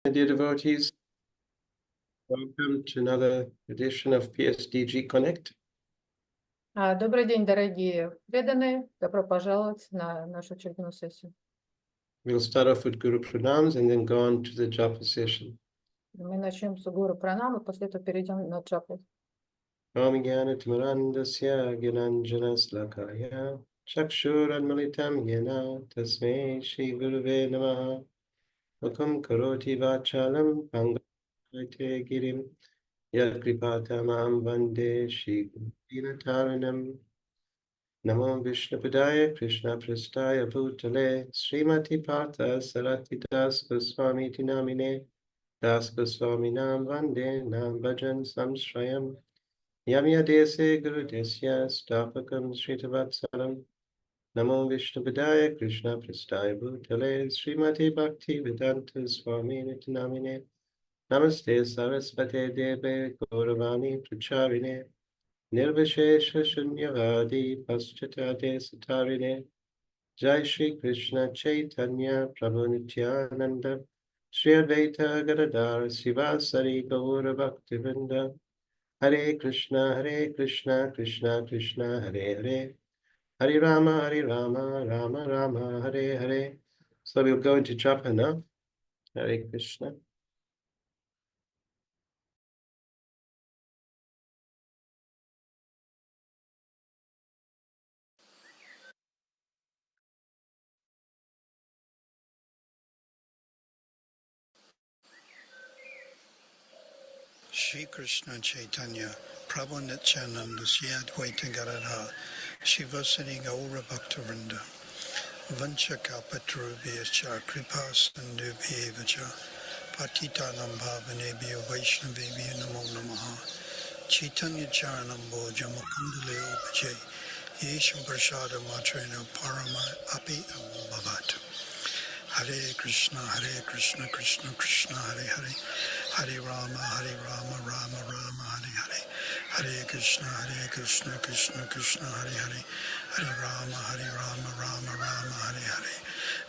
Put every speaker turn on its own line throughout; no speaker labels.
Dear devotees, welcome to another edition of PSDG Connect.
Добрый день, дорогие преданные. Добро пожаловать на нашу очередную сессию.
We'll start off with Guru Pranams and then go on to the Japa session.
Мы начнем с Гуру Пранамы, после этого перейдем на Джапу.
Om Gyana Timarandasya Gyananjana Slakaya Chakshuranmalitam Yena Tasmei Shri Guruve Namaha Vakam Karoti Vachalam Pangate Girim Yat Kripatamam Vande Shri Guruvina Namo Vishnupadaya Krishna Prastaya Bhutale Srimati Partha Sarathi Das Goswami Tinamine Das Goswami Nam Vande Nam Bhajan Samshrayam Yamya Dese Guru Desya Stapakam Shritavatsalam Namo Vishnupadaya Krishna Prastaya Bhutale Srimati Bhakti Vedanta Swami Nitinamine Namaste Sarasvate Deve Gauravani Pracharine Nirvishesha Shunyavadi Paschatade Satarine Jai Shri Krishna Chaitanya Prabhu Nityananda Shri Advaita Gadadhar Sivasari Gaura Bhaktivinda Hare Krishna Krishna Krishna Hare Hare Hare Rama Rama Rama Hare Hare. So we'll go into japa now. Hare Krishna.
Shri Krishna Chaitanya Prabhu Nityananda Shri Advaita Gadadhar Shivasari Gaura Bhaktivinoda Vanchakalpatarubhyascha Kripa Sindhubhyevacha Patitanam Bhavanebhyo Vaishnavebhyo Namo Namaha Chaitanya Charanam Bhoja Mukundaleo Bhaje Yesham Prasada Matrena Parama Api Amo Bhavat Hare Krishna Krishna Krishna Hare Hare Hare Rama Rama Hare Hare Hare Krishna Krishna Krishna Hare Hare Hare Rama Rama Hare Hare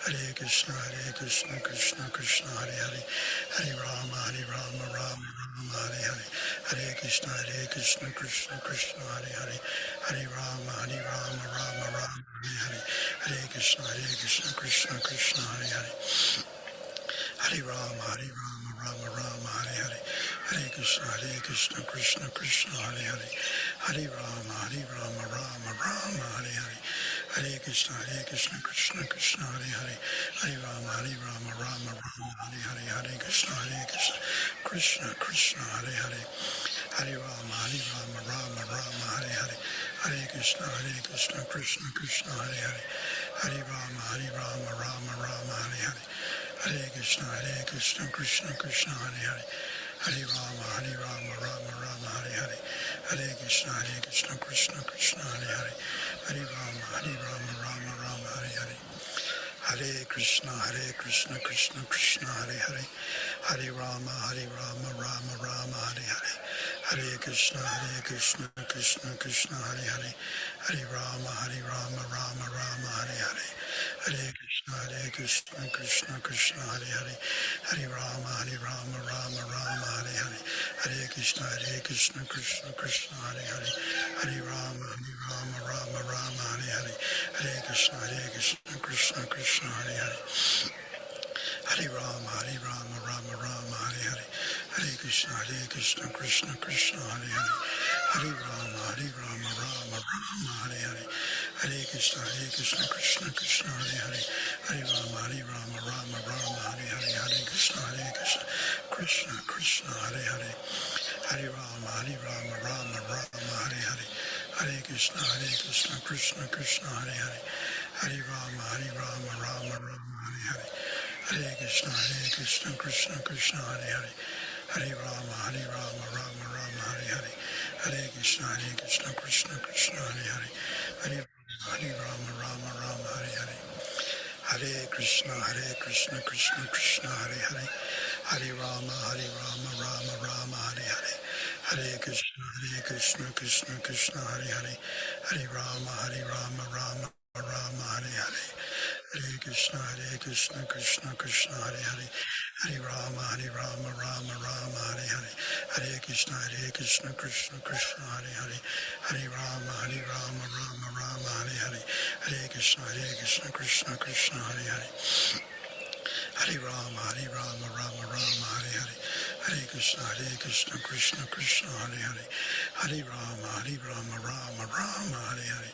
Hare Krishna Krishna Krishna Hare Hare Hare Rama Rama Hare Hare Hare Krishna Krishna Hare Hare Hare Rama Rama Hare Hare Hare Krishna Krishna Hare Hare Hare Rama Rama Hare Hare Hare Krishna Krishna Hare Hare Hare Rama Rama Hare Hare Hare Krishna Krishna Hare Hare Hare Rama Rama Hare Hare Hare Krishna Krishna Hare Hare Hare Rama Rama Hare Hare Hare Krishna Krishna Hare Hare Hare Rama Rama Hare Hare Hare Krishna Krishna Hare Hare Hare Rama Hare Hare Hare Krishna Krishna Hare Hare Hare Rama Hare Hare Hare Krishna Krishna Hare Hare Hare Rama Rama Hare Hare Hare Krishna Krishna Hare Hare Hare Rama Rama Hare Hare Hare Krishna Krishna Hare Hare Hare Rama Rama Hare Hare Hare Krishna Krishna Hare Hare Hare Rama Rama Hare Hare Hare Krishna Krishna Hare Hare Hare Rama Rama Hare Hare Hare Krishna Krishna Hare Hare Hare Rama Rama Hare Hare Hare Krishna Krishna Hare Hare Hare Rama Rama Hare Hare Hare Krishna Krishna Hare Hare Hare Rama Rama Hare Hare Hare Krishna Krishna Hare Hare Hare Rama Rama Hare Hare Hare Krishna Krishna Hare Hare Hare Rama Rama Hare Hare Hare Krishna Krishna Hare Hare Hare Rama Hare Hare Hare Krishna Krishna Hare Hare Hare Rama Rama Hare Hare Hare Krishna Krishna Hare Hare Hare Rama Rama Hare Hare Hare Krishna Krishna Hare Hare Hare Rama, Rama Rama, Hare Hare. Hare Krishna, Krishna Krishna, Hare Hare. Hare Rama, Rama Rama, Hare Hare. Hare Krishna, Krishna Krishna, Hare Hare. Hare Rama, Rama Rama, Hare Hare. Hare Krishna, Krishna Krishna, Hare Hare. Hare Rama, Rama Rama, Hare Hare.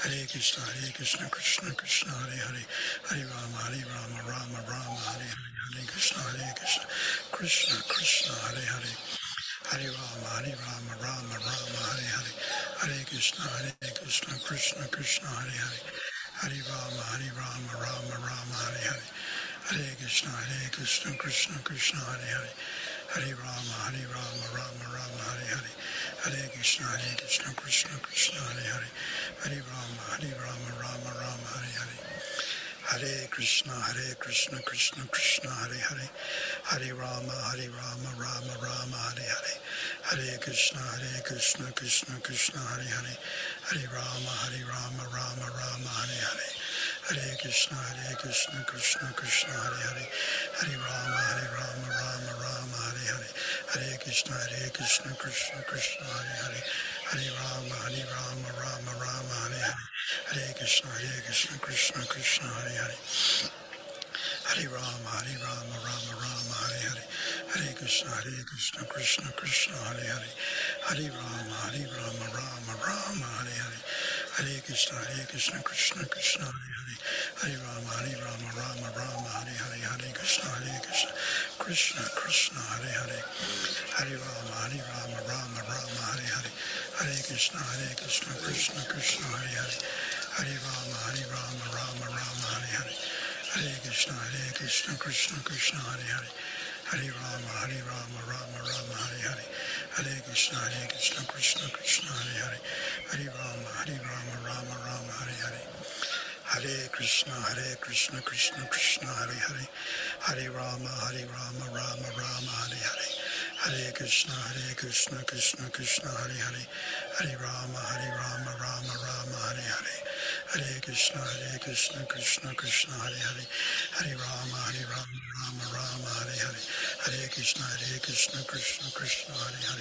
Hare Krishna, Krishna Krishna, Hare Hare. Hare Rama, Rama Rama, Hare Hare. Hare Krishna, Krishna Krishna, Hare Hare. Hare Rama, Rama Rama, Hare Hare. Hare Krishna, Krishna Krishna, Hare Hare. Hare Rama, Rama Rama, Hare Hare. Hare Krishna, Krishna Krishna, Hare Hare. Hare Rama, Rama Rama, Hare Hare. Hare Krishna, Krishna Krishna, Hare Hare. Hare Rama, Rama Rama, Hare Hare. Hare Krishna, Krishna Krishna, Hare Hare. Hare Rama, Rama Rama, Hare Hare. Hare Krishna, Krishna Krishna, Hare Hare. Hare Rama, Rama Rama, Hare Hare. Hare Krishna, Krishna Krishna, Hare Hare. Hare Rama, Rama Rama, Hare Hare. Hare Krishna, Krishna Krishna, Hare Hare. Hare Rama, Rama Rama, Hare Hare. Hare Krishna, Krishna Krishna, Hare Hare. Hare Rama, Rama Rama, Hare Hare. Hare Krishna, Krishna Krishna, Hare Hare. Hare Rama, Rama Rama, Hare Hare. Hare Krishna, Krishna Krishna, Hare Hare. Hare Rama, Rama Rama, Hare Hare. Hare Krishna, Krishna Krishna, Hare Hare. Hare Rama, Rama Rama, Hare Hare. Hare Krishna, Krishna Krishna, Hare Hare. Hare Rama, Rama Rama, Hare Hare. Hare Krishna, Krishna Krishna, Hare Hare. Hare Rama, Rama Rama, Hare Hare. Hare Krishna, Krishna Krishna, Hare Hare. Hare Rama, Rama Rama, Hare Hare. Hare Krishna, Krishna Krishna, Hare Hare. Hare Rama, Rama Rama, Hare Hare. Hare Krishna, Krishna Krishna, Hare Hare. Hare Rama, Rama Rama, Hare Hare. Hare Krishna, Krishna Krishna, Hare Hare. Hare Rama, Rama Rama, Hare Hare. Hare Krishna, Krishna Krishna, Hare Hare.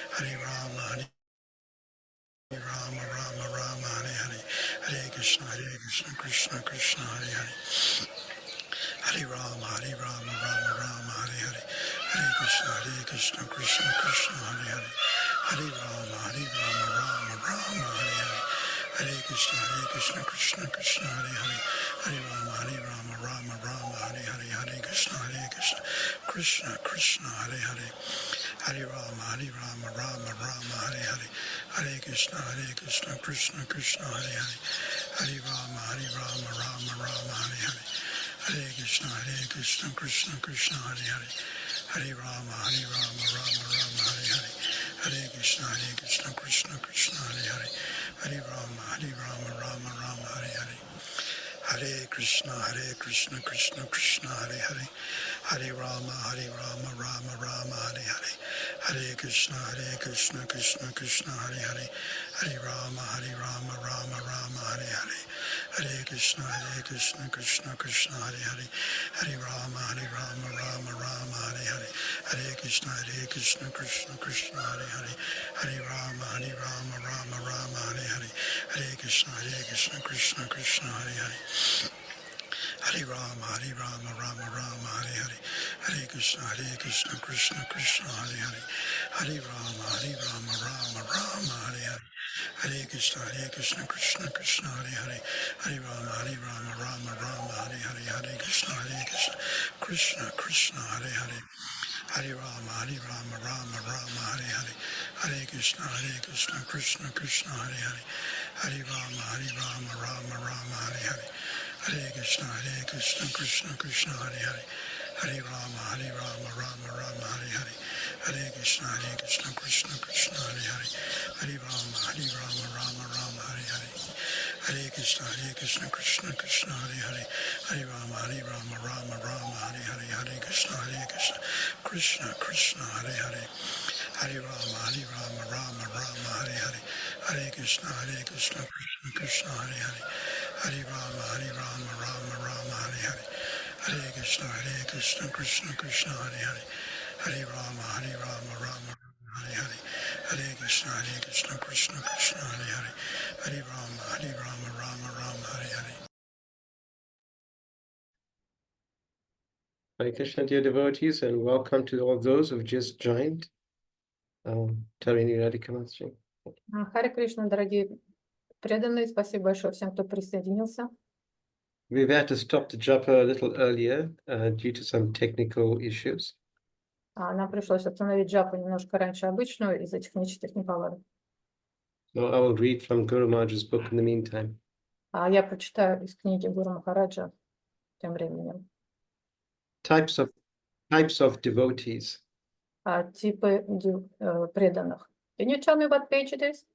Hare Rama, Rama Rama, Hare Hare. Hare Krishna, Krishna Krishna, Hare Hare. Hare Rama, Rama Rama, Hare Hare. Hare Krishna, Krishna Krishna, Hare Hare. Hare Rama, Rama Rama, Hare Hare. Hare Krishna, Krishna Krishna, Hare Hare. Hare Rama, Rama Rama, Hare Hare. Hare Krishna, Krishna Krishna, Hare Hare. Hare Rama, Rama Rama, Hare Hare. Hare Krishna, Krishna Krishna, Hare Hare. Hare Rama, Rama Rama, Hare Hare. Hare Krishna, Krishna Krishna, Hare Hare. Hare Rama, Rama Rama, Hare Hare. Hare Krishna, Krishna Krishna, Hare Hare. Hare Rama, Rama Rama, Hare Hare. Hare Krishna, Krishna Krishna, Hare Hare. Hare Rama, Rama Rama, Hare Hare. Hare Krishna, Krishna Krishna, Hare Hare. Hare Rama, Rama Rama, Hare Hare. Hare Krishna, Krishna Krishna, Hare Hare. Hare Rama, Rama Rama, Hare Hare. Hare Krishna, Krishna Krishna, Hare Hare. Hare Rama, Rama Rama, Hare Hare. Hare Krishna, Krishna Krishna, Hare Hare. Hare Rama, Rama Rama, Hare Hare. Hare Krishna, Krishna Krishna, Hare Hare. Hare Rama, Rama Rama, Hare Hare. Hare Krishna, Krishna Krishna, Hare Hare. Hare Rama, Rama Rama, Hare Hare. Hare Krishna, Krishna Krishna, Hare Hare. Hare Rama, Rama Rama, Hare Hare. Hare Krishna, Krishna Krishna, Hare Hare. Hare Rama, Rama Rama, Hare Hare. Hare Krishna, Krishna Krishna, Hare Hare. Hare Rama, Rama Rama, Hare Hare. Hare Krishna, Krishna Krishna, Hare Hare. Hare Rama, Rama Rama, Hare Hare. Hare Krishna, Krishna Krishna, Hare Hare. Hare Rama, Rama Rama, Hare Hare. Hare Krishna, Krishna Krishna, Hare Hare. Hare Rama, Rama Rama, Hare Hare. Hare Krishna, Krishna Krishna, Hare Hare. Hare Rama, Rama Rama, Hare Hare. Hare Krishna, Krishna Krishna, Hare Hare, Hare Rama, Rama Rama, Hare Hare, Hare Krishna, Krishna Krishna, Hare Hare, Hare Rama, Rama Rama, Hare Hare.
Hare Krishna, dear devotees, and welcome to all those who've just joined. Tarini Radhika Master.
Харе Кришна, дорогие преданные, спасибо большое всем, кто присоединился.
We've had to stop the japa a little earlier due to some technical issues.
Нам пришлось остановить джапу немножко раньше обычную из-за технических неполадок.
So I will read from Guru Maharaj's book in the meantime.
Я прочитаю из книги Гуру Махараджа тем временем.
Types of devotees.
Типы преданных. Can you tell me what page it is?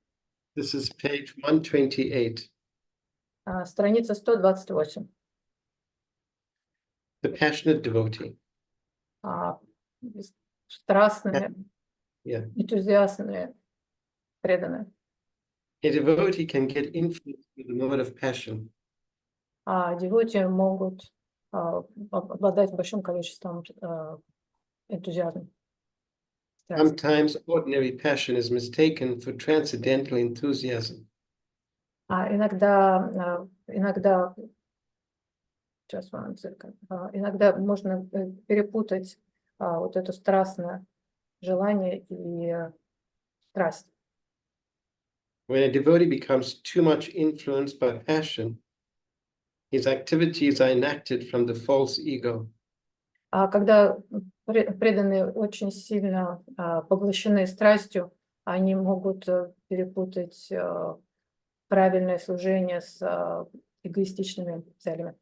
This is page 128.
Страница 128.
The passionate devotee.
Страстные,
Yeah.
энтузиастные, преданные.
A devotee can get influenced with the mode of passion.
Девоти могут обладать большим количеством энтузиазма.
Sometimes ordinary passion is mistaken for transcendental enthusiasm.
Иногда можно перепутать вот это страстное желание и страсть.
When a devotee becomes too much influenced by passion, his activities are enacted from the false ego.
Когда преданные очень сильно поглощены страстью, они могут перепутать правильное служение с эгоистичными целями.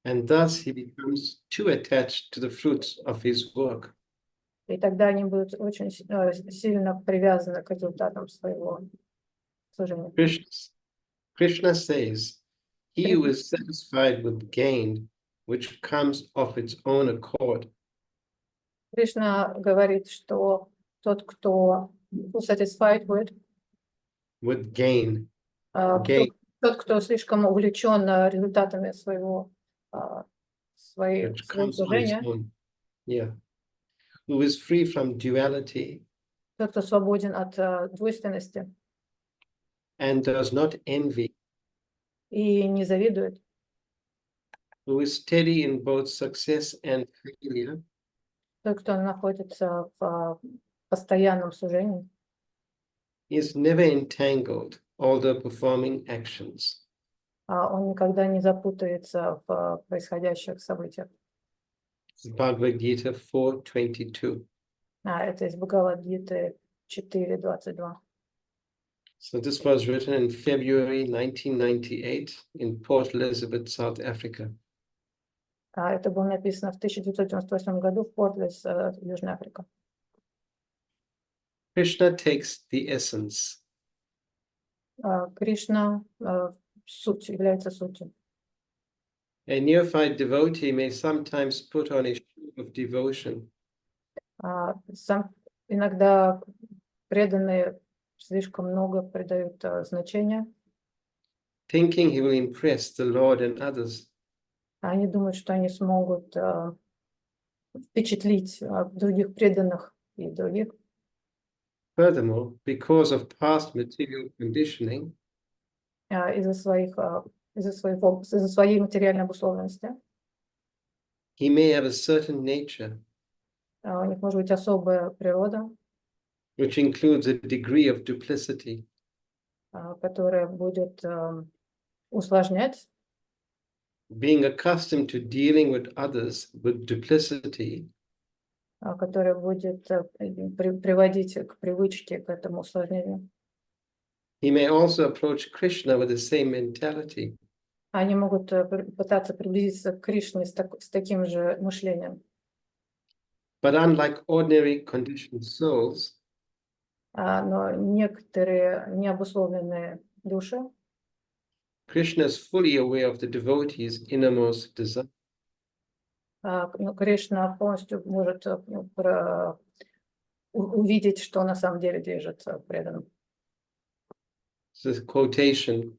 And thus he becomes too attached to the fruits of his work.
И тогда они будут очень сильно привязаны к результатам своего служения.
Krishna says, he who is satisfied with gain, which comes of its own accord.
Кришна говорит, что тот, кто satisfied
with gain.
Тот, кто слишком увлечен результатами своего служения,
Yeah. Who is free from duality.
Тот, кто свободен от двойственности.
And does not envy.
И не завидует.
Who is steady in both success and failure.
Тот, кто находится в постоянном служении.
Is never entangled, although performing actions.
Он никогда не запутается в происходящих событиях.
Bhagavad Gita 4:22.
Это из Бхагавад-гиты 4:22.
So this was written in February 1998 in Port Elizabeth, South Africa.
Это было написано в 1998 году в Порт-Луис, Южная Африка.
Krishna takes the essence.
Кришна суть, является сутью.
A neophyte devotee may sometimes put on a show of devotion.
Иногда преданные слишком много придают значения.
Thinking he will impress the Lord and others.
Они думают, что они смогут впечатлить других преданных и других.
Furthermore, because of past material conditioning,
из-за своей материальной обусловленности.
He may have a certain nature.
У них может быть особая природа,
which includes a degree of duplicity.
Которая будет усложнять.
Being accustomed to dealing with others with duplicity,
которая будет приводить к привычке к этому усложнению.
He may also approach Krishna with the same mentality.
Они могут пытаться приблизиться к Кришне с таким же мышлением.
But unlike ordinary conditioned souls,
но некоторые необусловленные души,
Krishna is fully aware of the devotee's innermost desire.
Кришна полностью может увидеть, что на самом деле движет преданным.
This quotation.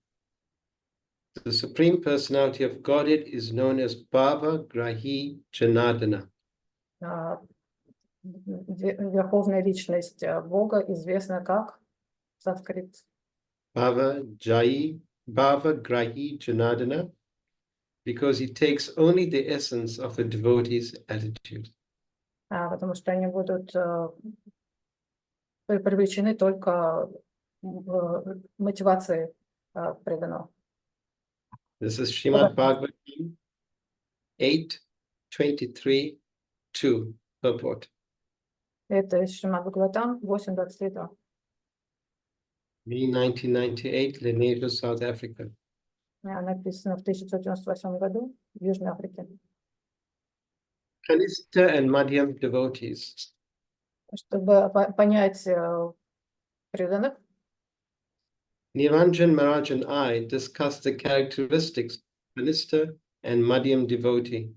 The Supreme Personality of Godhead is known as Bhava Grahi Janardana.
Верховная личность Бога известна как санскрит.
Bhava Grahi Janardana, because he takes only the essence of a devotee's attitude.
Потому что они будут привлечены только мотивацией преданного.
This is Srimad Bhagavatam 8:23-2 purport.
Это Шримад Бхагаватам 8:23.
May 1998, Lenesia, South Africa.
Написано в 1998 году в Южной Африке.
Kanista and Madhyam devotees.
Чтобы понять преданных,
Niranjan Maharaj and I discussed the characteristics of Kanista and Madhyam devotee.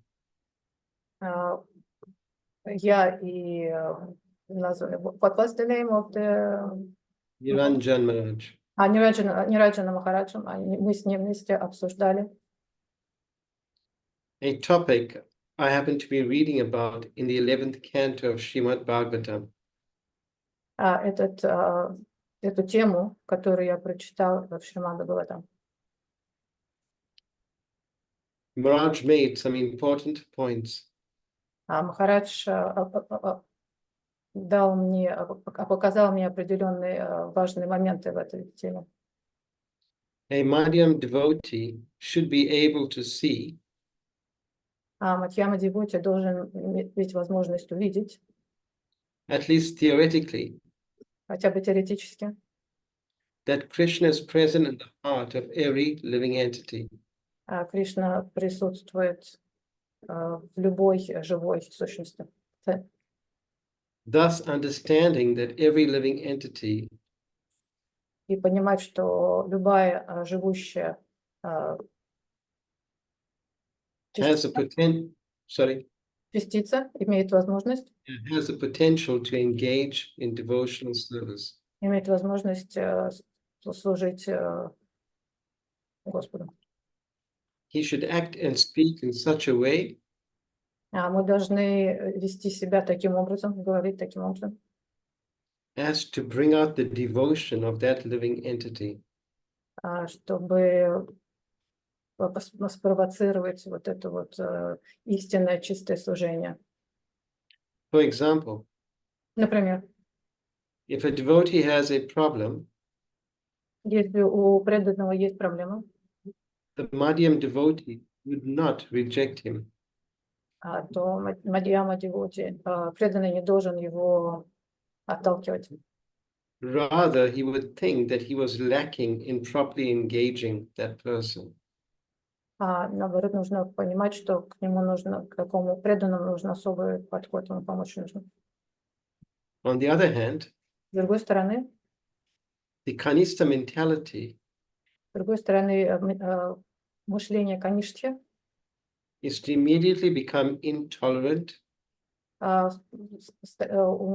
я и назвали. What was the name of the...
Niranjan Maharaj.
Нираджана Махараджа. Мы с ним вместе обсуждали.
A topic I happen to be reading about in the 11th canto of Srimad Bhagavatam.
Эту тему, которую я прочитал в Шримад Бхагаватам.
Maharaj made some important points.
Махарадж показал мне определенные важные моменты в этой теме.
A Madhyam devotee should be able to see
Мадхьяма девути должен иметь возможность увидеть,
at least theoretically,
хотя бы теоретически,
that Krishna is present in the heart of every living entity.
Кришна присутствует в любой живой сущности.
Thus, understanding that every living entity
И понимать, что любая живущая
has a
частица имеет возможность
to engage in devotional service.
Имеет возможность служить Господу.
He should act and speak in such a way
Мы должны вести себя таким образом, говорить таким образом,
as to bring out the devotion of that living entity.
чтобы спровоцировать вот это вот истинное чистое служение.
For example,
Например,
if a devotee has a problem,
если у преданного есть проблема,
the Madhyam devotee would not reject him.
то Мадьяма девоти, преданный не должен его отталкивать.
Rather, he would think that he was lacking in properly engaging that person.
Наоборот, нужно понимать, что к нему нужно, к какому преданному нужен особый подход, ему помочь нужно.
On the other hand,
С другой стороны,
mentality
мышление каништхи
is to immediately become intolerant
у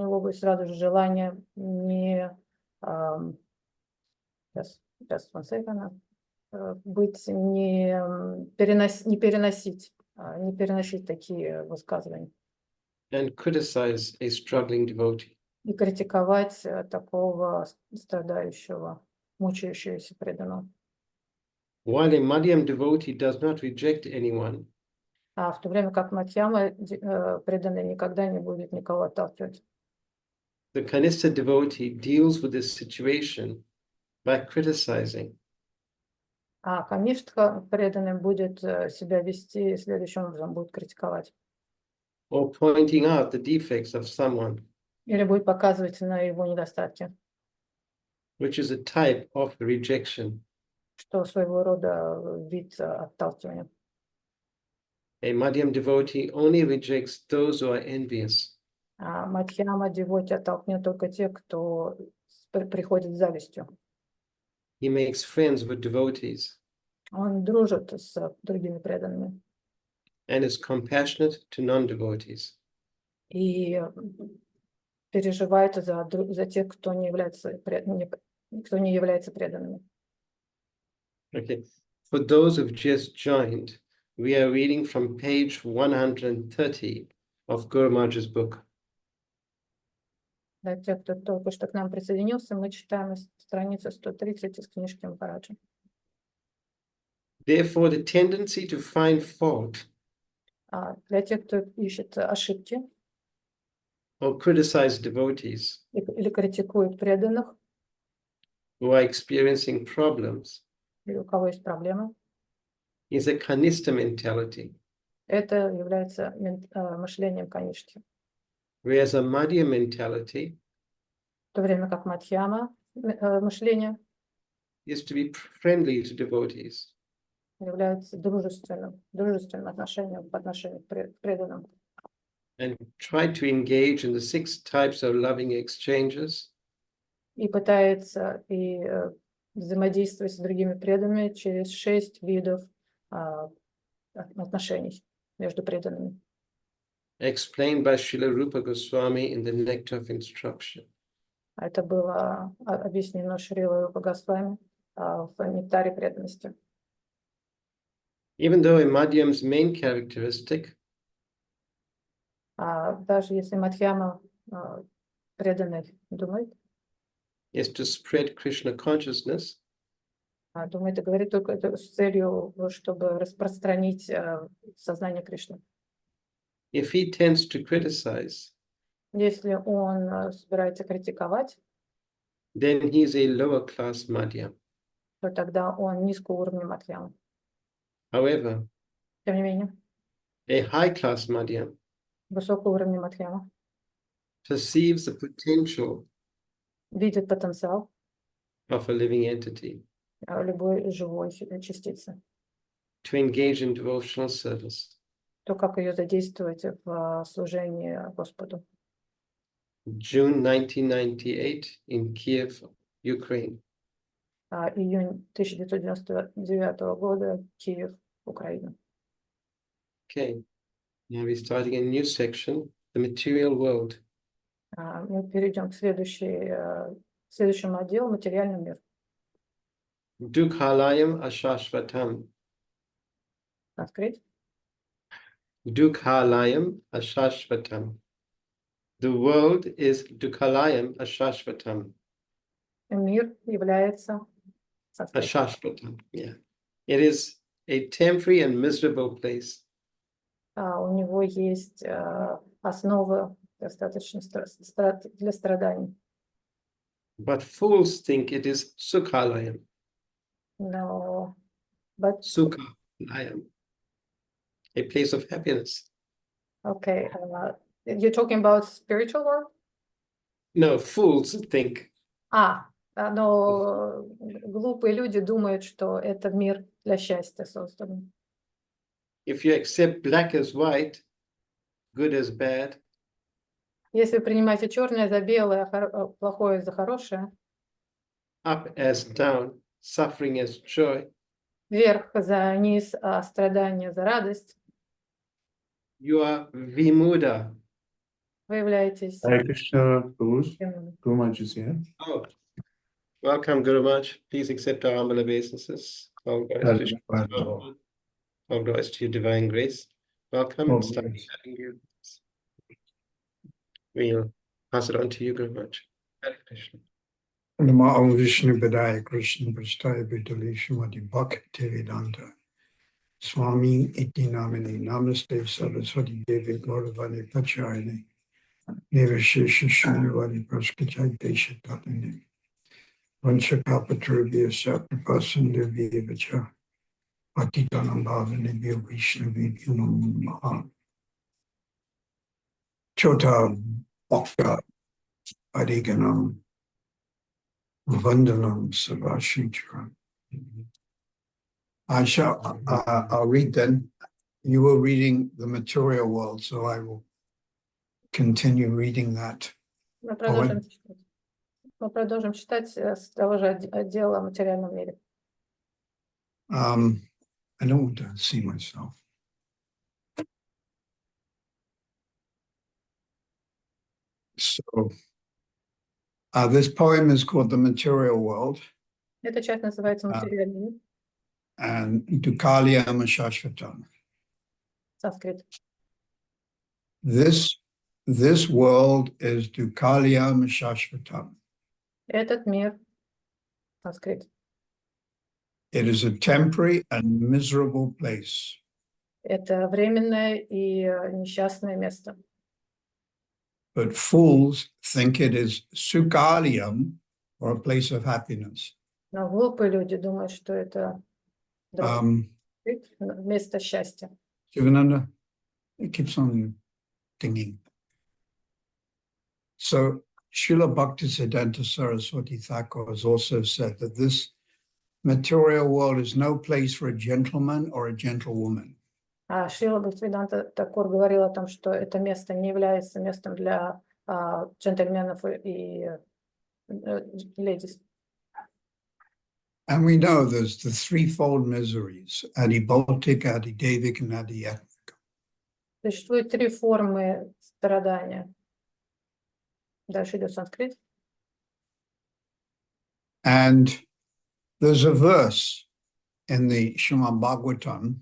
него будет сразу же желание не переносить такие высказывания.
And criticize a struggling devotee.
И критиковать такого страдающего, мучающегося преданного.
While a Madhyam devotee does not reject anyone,
В то время как Мадхьяма преданный никогда не будет никого отталкивать.
the Kanista devotee deals with this situation by criticizing.
Каништха преданный будет себя вести следующим образом, будет критиковать.
Or pointing out the defects of someone,
Или будет показывать на его недостатки,
which is a type of rejection.
что своего рода вид отталкивания.
A Madhyam devotee only rejects those who are envious.
Мадхьяма девоти оттолкнет только те, кто приходит с завистью.
He makes friends with devotees
Он дружит с другими преданными
and is compassionate to non-devotees.
и переживает за тех, кто не является преданными.
Okay. For those who've just joined, we are reading from page 130 of Guru Maharaj's book.
Для тех, кто только что к нам присоединился, мы читаем страницу 130 из книжки Махараджа.
Therefore, the tendency to find fault
Для тех, кто ищет ошибки
or criticize devotees
или критикует преданных,
who are experiencing problems
или у кого есть проблемы,
is a kanista mentality,
это является мышлением канишки.
whereas a madhya mentality
В то время как мадхьяма мышление
is to be friendly to devotees,
является дружественным отношением по отношению к преданным.
and try to engage in the 6 types of loving exchanges
И пытается взаимодействовать с другими преданными через 6 видов отношений между преданными.
explained by Srila Rupa Goswami in the Nectar of Instruction.
Это было объяснено Шрилой Рупа Госвами в «Нектаре преданности».
Even though a madhyam's main characteristic
Даже если Мадхьяма преданный думает
is to spread Krishna consciousness,
и говорит только это с целью, чтобы распространить сознание Кришны.
if he tends to criticize,
Если он собирается критиковать,
then he is a lower class madhyam.
то тогда он низкого уровня Мадхьямы.
However,
Тем не менее,
a high class madhyam
высокого уровня Мадхьяма
perceives the potential
видит потенциал
of a living entity
любой живой частицы,
to engage in devotional service.
то, как ее задействовать в служении Господу.
June 1998 in Kiev, Ukraine.
Июнь 1999 года, Киев, Украина.
Okay, now we're starting a new section, the material world.
Мы перейдем к следующему отделу «Материальный мир».
Dukhalayam ashashvatam.
Открыть.
Dukhalayam ashashvatam. The world is Dukhalayam ashashvatam.
Мир является
Ashashvatam, yeah. It is a temporary and miserable place.
у него есть основа достаточно для страданий.
But fools think it is Sukhalayam.
Но
Sukhalayam, a place of happiness.
okay, you're talking about spiritual world?
No, fools think.
Но глупые люди думают, что это мир для счастья создан.
If you accept black as white, good as bad,
Если вы принимаете черное за белое, плохое за хорошее,
up as down, suffering as joy,
вверх за низ, а страдания за радость,
you are vimuda.
вы являетесь...
Hare Krishna, Guru
тем-
Maharaj is here.
Oh, welcome, Guru Maharaj. Please accept our humble obeisances. All glories to all glories to your divine grace. Welcome.
Oh,
It's lovely
yes.
having you. We'll pass it on to you, Guru Maharaj. Hare Krishna.
Namo Vishnu Padaya Krishna Prasthaya Vitali Srimati Bhakti Vedanta Swami Iti Namini Namaste Saraswati Devi Gauravani Pachayani Nivashesha Shunyavadi Praskachai Desha Tatani Vanchakapatrubhya Sakrapasandavya Vacha Patitanam Bhavanibhya Vaishnavibhyo Namo Namaha Chota Bhakta Adiganam Vandanam Savashitra. I'll read then. You were reading the material world, so I will continue reading that.
Мы продолжим читать с того же отдела о материальном мире.
I don't want to see myself. So this poem is called The Material World.
Эта часть называется «Материальный мир».
and Dukalyam Shashvatam.
Санскрит.
This world is Dukalyam Shashvatam.
Этот мир, санскрит,
It is a temporary and miserable place.
это временное и несчастное место.
But fools think it is Sukalyam, or a place of happiness.
Но глупые люди думают, что это другое место счастья.
Shivananda, it keeps on dinging. So Srila Bhaktisiddhanta Saraswati Thakur has also said that this material world is no place for a gentleman or a gentlewoman.
А Шрила Бхактивиданта Такур говорил о том, что это место не является местом для джентльменов и ледис.
And we know there's the threefold miseries, adibhautik, adidevic, and adhyatmik.
Существует три формы страдания. Дальше идет санскрит.
And there's a verse in the Srimad Bhagavatam.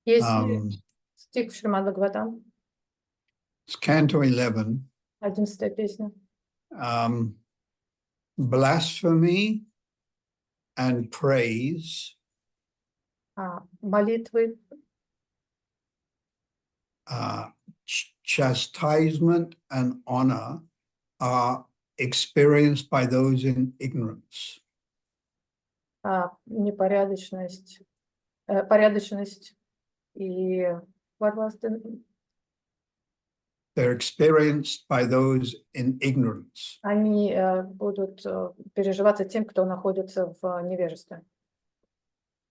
Есть стих в Шримад Бхагаватам,
It's Canto 11.
11-я песня.
Blasphemy and praise,
Молитвы,
chastisement and honor are experienced by those in ignorance.
непорядочность, порядочность и what was the...
They're experienced by those in ignorance.
Они будут переживаться тем, кто находится в невежестве.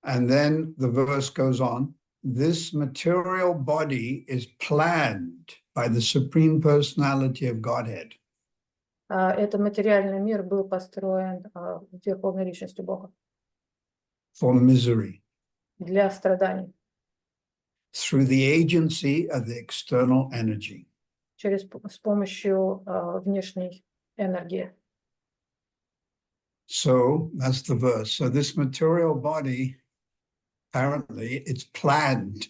And then the verse goes on, this material body is planned by the Supreme Personality of Godhead.
Этот материальный мир был построен Верховной Личностью Бога
For misery,
для страданий,
through the agency of the external energy.
с помощью внешней энергии.
So that's the verse. So this material body, apparently, it's planned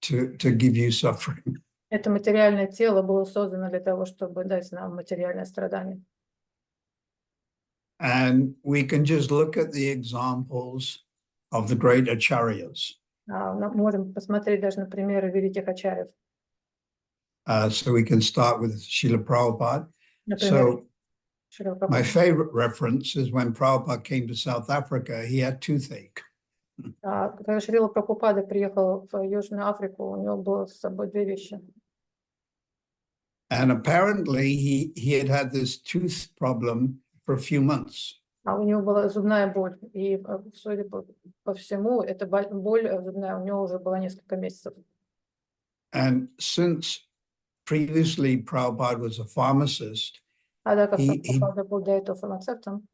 to give you suffering.
Это материальное тело было создано для того, чтобы дать нам материальное страдание.
And we can just look at the examples of the great acharyas.
Можем посмотреть даже на примеры великих ачарьев.
So we can start with Srila Prabhupada.
Например,
So my favorite reference is when Prabhupada came to South Africa, he had toothache.
когда Шрила Прабхупада приехал в Южную Африку, у него было с собой две вещи.
And apparently he had had this tooth problem for a few months.
У него была зубная боль, и, судя по всему, эта боль зубная у него уже была несколько месяцев.
And since previously Prabhupada was a pharmacist,
Так как Прабхупада был до этого фармацевтом,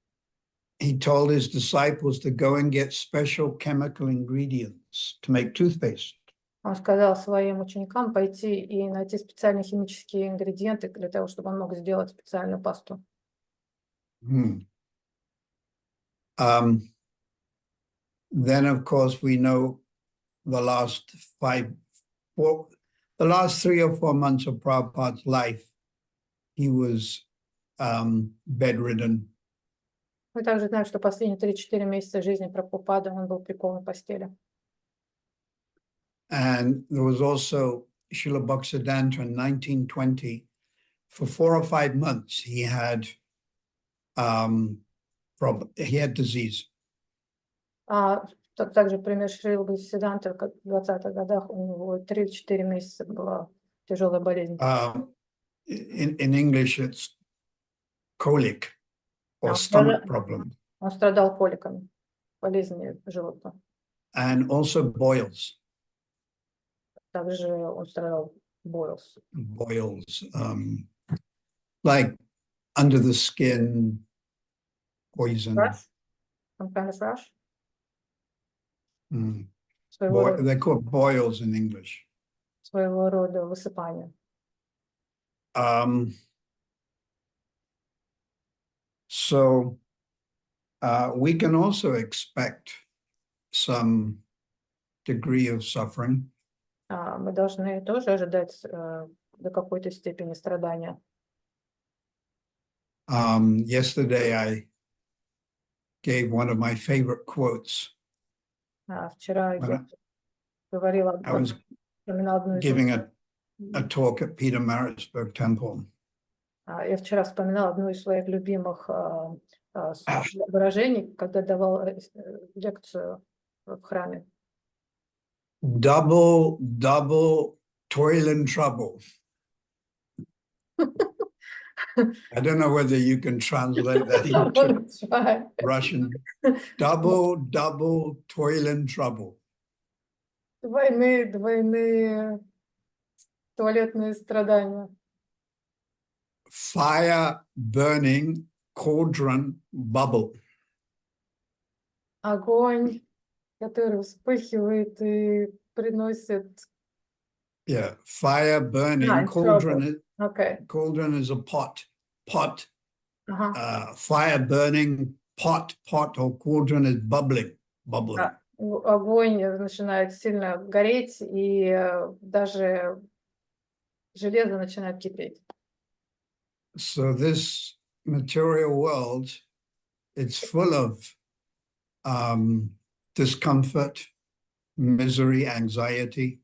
he told his disciples to go and get special chemical ingredients to make toothpaste.
он сказал своим ученикам пойти и найти специальные химические ингредиенты для того, чтобы он мог сделать специальную пасту.
Then, of course, we know the last 3 or 4 months of Prabhupada's life, he was bedridden.
Мы также знаем, что последние 3-4 месяца жизни Прабхупады он был прикован к постели.
And there was also Srila Bhaktisiddhanta in 1920. For 4 or 5 months, he had disease.
Также пример Шрила Бхактисиддханты, как в 20-х годах у него 3-4 месяца была тяжелая болезнь.
In English, it's colic or stomach problem.
Он страдал коликами, болезнью желудка.
And also boils.
Также он страдал boils.
Boils, like under the skin, poison.
Rash? Some kind of rash?
They call it boils in English.
Своего рода высыпание.
So we can also expect some degree of suffering.
Мы должны тоже ожидать до какой-то степени страдания.
Yesterday, I gave one of my favorite quotes.
Вчера
When
я говорила,
I was
вспоминала одну из
giving a talk at Peter Maritzburg Temple.
Я вчера вспоминала одну из своих любимых выражений, когда давал лекцию в храме.
Double toil and trouble. I don't know whether you can translate that into Russian. Double toil and trouble.
Двойные туалетные страдания.
Fire burning, cauldron bubble.
Огонь, который вспыхивает и приносит...
Yeah, fire burning,
it's
cauldron.
Okay.
Cauldron is a pot.
Ага.
Fire burning, pot or cauldron is bubbling.
Огонь начинает сильно гореть, и даже железо начинает кипеть.
So this material world, it's full of discomfort, misery, anxiety.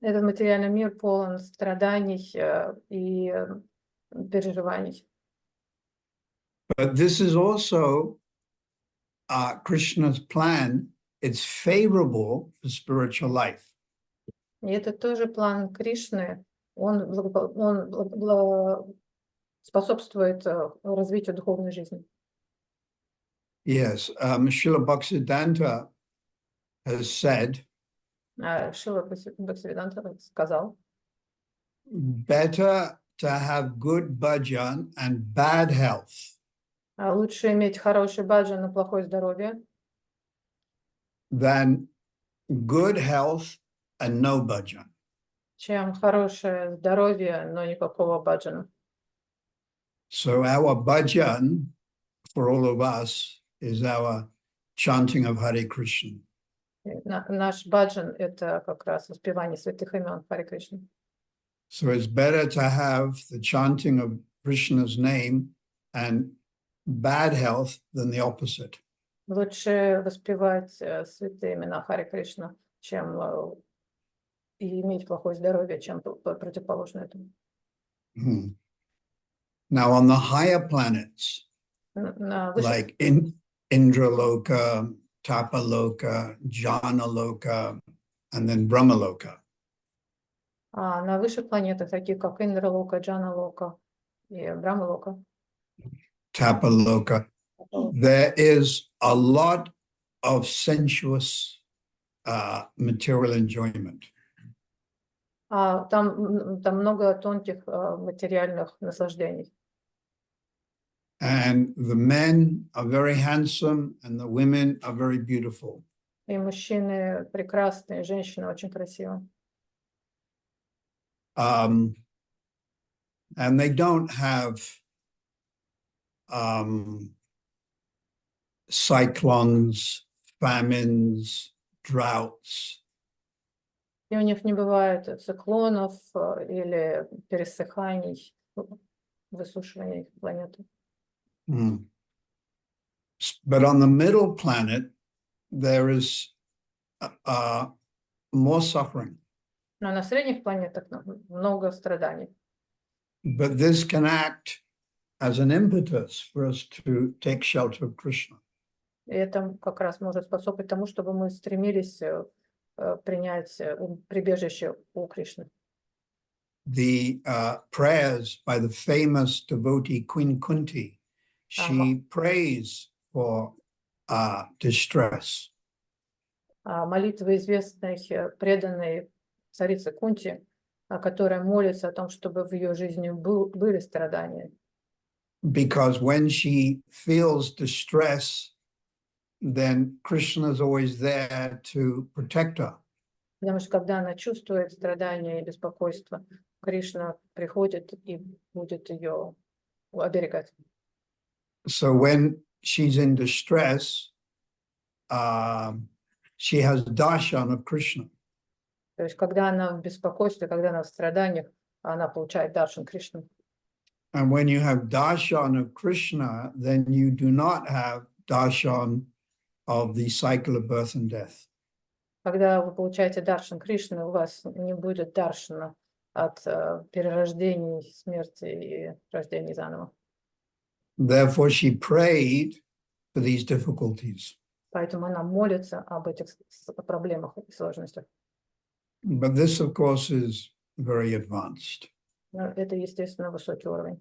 Этот материальный мир полон страданий и переживаний.
But this is also Krishna's plan. It's favorable for spiritual life.
И это тоже план Кришны. Он способствует развитию духовной жизни.
Yes, Srila Bhaktisiddhanta has said,
Шрила Бхактисиданта сказал,
better to have good bhajan and bad health
лучше иметь хороший баджан, но плохое здоровье,
than good health and no bhajan.
чем хорошее здоровье, но никакого баджана.
So our bhajan for all of us is our chanting of Hare Krishna.
Наш баджан — это как раз воспевание святых имен Харе Кришны.
So it's better to have the chanting of Krishna's name and bad health than the opposite.
Лучше воспевать святые имена Харе Кришна, чем и иметь плохое здоровье, чем противоположно этому.
Now on the higher planets, like Indraloka, Tapaloka, Janaloka, and then Brahmaloka.
На высших планетах, таких как Индралока, Джаналока и Брамалока,
Tapaloka, there is a lot of sensuous material enjoyment.
Там много тонких материальных наслаждений.
And the men are very handsome and the women are very beautiful.
И мужчины прекрасные, женщины очень красивые.
And they don't have cyclones, famines, droughts.
И у них не бывает циклонов или пересыханий, высушивания их планеты.
But on the middle planet, there is more suffering.
Но на средних планетах много страданий.
But this can act as an impetus for us to take shelter of Krishna.
И это как раз может способствовать тому, чтобы мы стремились принять прибежище у Кришны.
The prayers by the famous devotee Queen Kunti, she prays for distress.
Молитва известной преданной царицы Кунти, которая молится о том, чтобы в ее жизни были страдания.
Because when she feels distress, then Krishna is always there to protect her.
Потому что когда она чувствует страдания и беспокойство, Кришна приходит и будет ее оберегать.
So when she's in distress, she has darshan of Krishna.
То есть, когда она в беспокойстве, когда она в страданиях, она получает даршан Кришны.
And when you have darshan of Krishna, then you do not have darshan of the cycle of birth and death.
Когда вы получаете даршан Кришны, у вас не будет даршана от перерождений, смерти и рождений заново.
Therefore, she prayed for these difficulties.
Поэтому она молится об этих проблемах и сложностях.
But this, of course, is very advanced.
Но это, естественно, высокий уровень.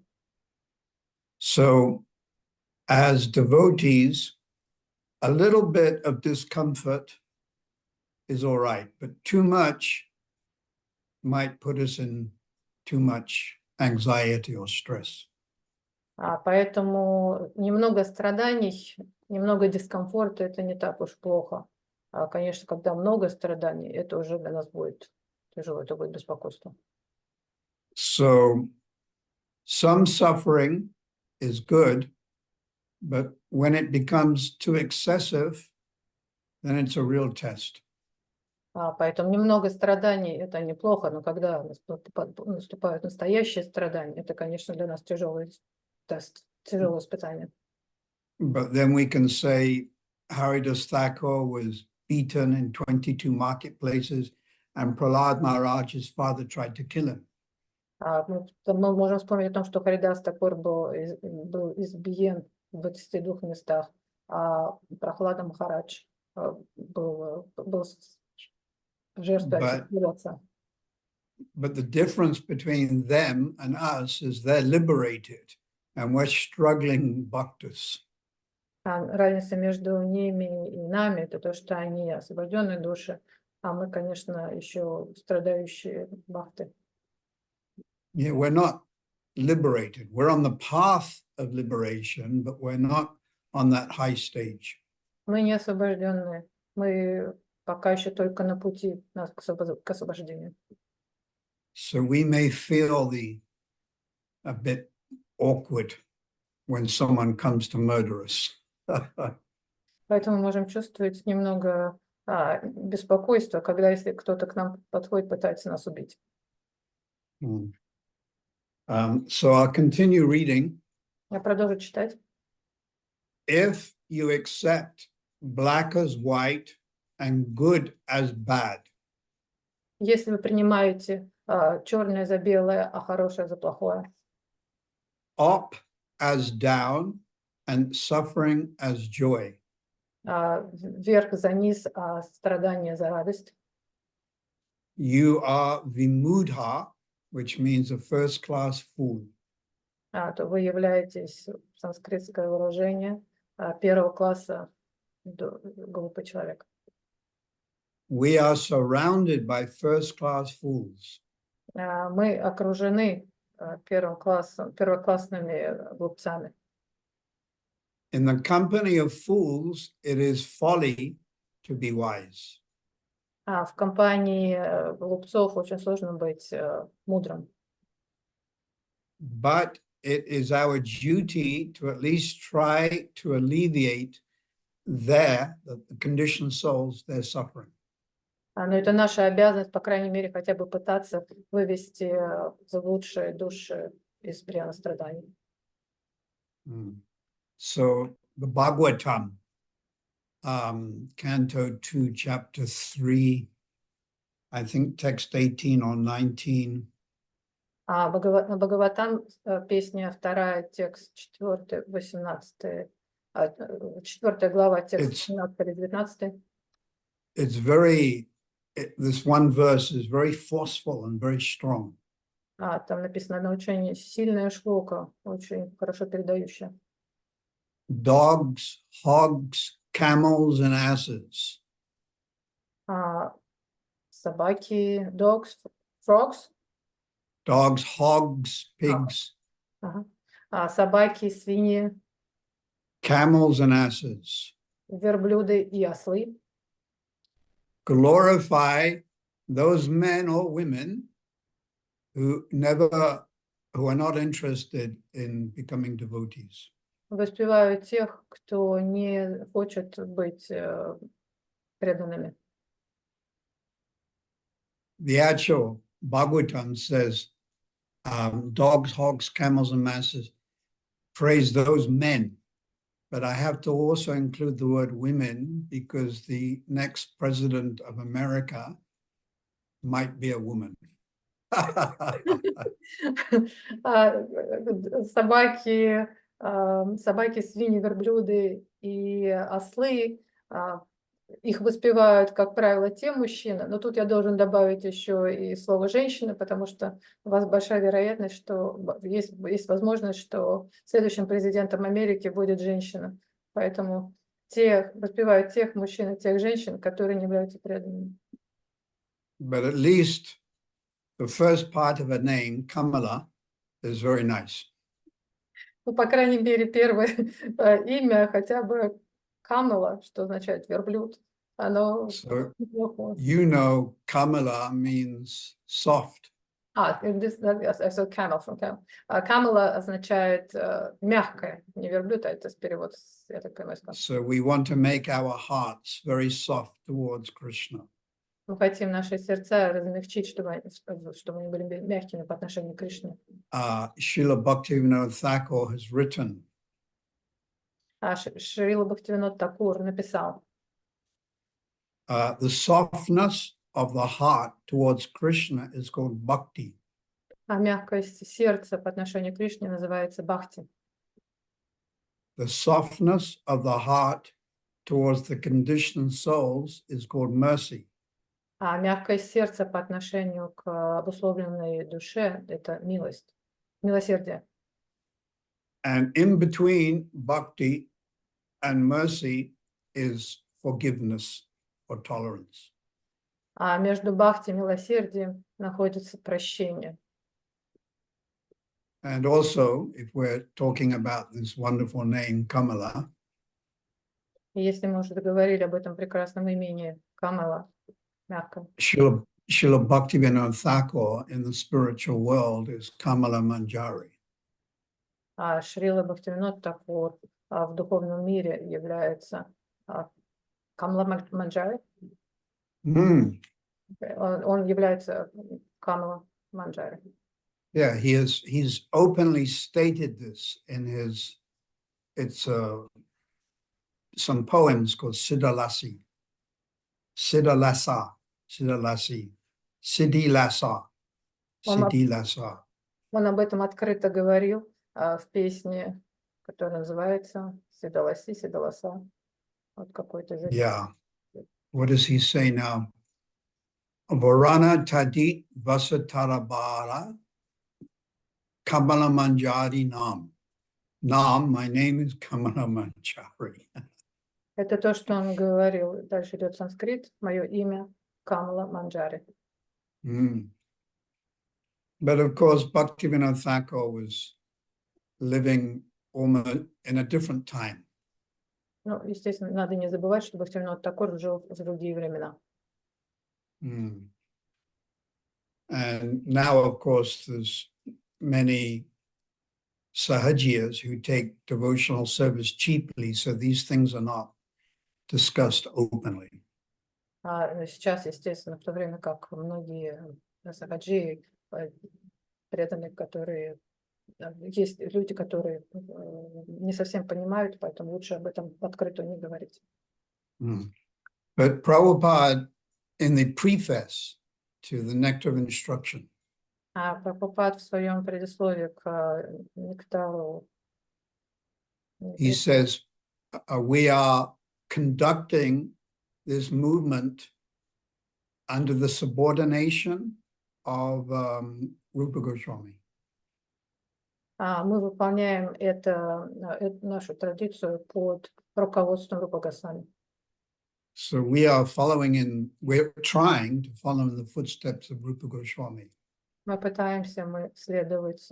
So, as devotees, a little bit of discomfort is all right, but too much might put us in too much anxiety or stress.
Поэтому немного страданий, немного дискомфорта – это не так уж плохо. Конечно, когда много страданий, это уже для нас будет тяжело, это будет беспокойство.
So, some suffering is good, but when it becomes too excessive, then it's a real test.
Поэтому немного страданий – это неплохо, но когда наступают настоящие страдания, это, конечно, для нас тяжелый тест, тяжелое испытание.
But then we can say Haridas Thakur was beaten in 22 marketplaces, and Prahlad Maharaj, his father, tried to kill him.
Мы можем вспомнить о том, что Харидас Такур был избиен в 22 местах, а Прахлада Махарадж был жертвой отца.
But the difference between them and us is they're liberated, and we're struggling bhaktas.
Разница между ними и нами – это то, что они освобожденные души, а мы, конечно, еще страдающие бхакты.
Yeah, we're not liberated. We're on the path of liberation, but we're not on that high stage.
Мы не освобожденные, мы пока еще только на пути к освобождению.
So we may feel a bit awkward when someone comes to murder us.
Поэтому мы можем чувствовать немного беспокойства, когда если кто-то к нам подходит, пытается нас убить.
So I'll continue reading.
Я продолжу читать.
If you accept black as white and good as bad.
Если вы принимаете черное за белое, а хорошее за плохое.
Up as down and suffering as joy.
Вверх за низ, а страдание за радость.
You are vimudha, which means a first-class fool.
То вы являетесь, санскритское выражение, первого класса глупый человек.
We are surrounded by first-class fools.
Мы окружены первоклассными глупцами.
In the company of fools, it is folly to be wise.
В компании глупцов очень сложно быть мудрым.
But it is our duty to at least try to alleviate the conditioned souls, their suffering.
Но это наша обязанность, по крайней мере, хотя бы пытаться вывести заблудшие души из плена страданий.
So the Bhagavatam, Canto 2, Chapter 3, I think text 18 or 19.
Бхагаватам, песня 2, текст 4, 18, 4 глава, текст 17-19.
It's this one verse is very forceful and very strong.
Там написано на очень сильная шлока, очень хорошо передающая.
Dogs, hogs, camels, and asses.
Собаки, dogs, frogs.
Dogs, hogs, pigs.
Собаки, свиньи.
Camels and asses.
Верблюды и ослы.
Glorify those men or women who are not interested in becoming devotees.
воспевают тех, кто не хочет быть преданными.
The actual Bhagavatam says, dogs, hogs, camels, and masses praise those men. But I have to also include the word women because the next president of America might be a woman.
Собаки, собаки, свиньи, верблюды и ослы, их воспевают, как правило, те мужчины, но тут я должен добавить еще и слово «женщина», потому что у вас большая вероятность, что есть возможность, что следующим президентом Америки будет женщина. Поэтому воспевают тех мужчин и тех женщин, которые не являются преданными.
But at least the first part of a name, Kamala, is very nice.
Ну, по крайней мере, первое имя, хотя бы Камала, что означает верблюд, оно
So
неплохое.
you know Kamala means soft.
I saw camel from camel. Камала означает мягкое, не верблюд, а это перевод, я так понимаю, сказал.
So we want to make our hearts very soft towards Krishna.
Мы хотим наши сердца размягчить, чтобы они были мягкими по отношению к Кришне.
Srila Bhaktivinoda Thakur has written,
Шрила Бхактивинод Такур написал,
the softness of the heart towards Krishna is called bhakti.
мягкость сердца по отношению к Кришне называется бхакти.
The softness of the heart towards the conditioned souls is called mercy.
Мягкость сердца по отношению к обусловленной душе – это милость, милосердие.
And in between bhakti and mercy is forgiveness or tolerance.
А между бхакти и милосердием находится прощение.
And also, if we're talking about this wonderful name, Kamala,
И если мы уже договорили об этом прекрасном имени Камала, мягком,
Srila Bhaktivinoda Thakur in the spiritual world is Kamala Manjari.
Шрила Бхактивинод Такур в духовном мире является Камала Манджари. Он является Камала Манджари.
Yeah, he's openly stated this in some poems called Siddhalasi.
Он об этом открыто говорил в песне, которая называется Сидаласи, Сидаласа. Вот какой-то язык.
Yeah. What does he say now? Varana Tadit Vasatarabara Kamala Manjari Nam. Nam, my name is Kamala Manjari.
Это то, что он говорил. Дальше идет санскрит. Мое имя Камала Манджари.
But of course, Bhaktivinoda Thakur was living almost in a different time.
Ну, естественно, надо не забывать, что Бхактивинод Такур жил в другие времена.
And now, of course, there's many sahajiyas who take devotional service cheaply, so these things are not discussed openly.
Сейчас, естественно, в то время как многие сахаджи, преданные, которые есть люди, которые не совсем понимают, поэтому лучше об этом открыто не говорить.
But Prabhupada, in the preface to the Nectar of Instruction,
Прабхупад в своем предисловии к нектару,
he says, we are conducting this movement under the subordination of Rupa Goswami.
Мы выполняем эту нашу традицию под руководством Рупа Госвами.
So we're trying to follow in the footsteps of Rupa Goswami.
Мы пытаемся следовать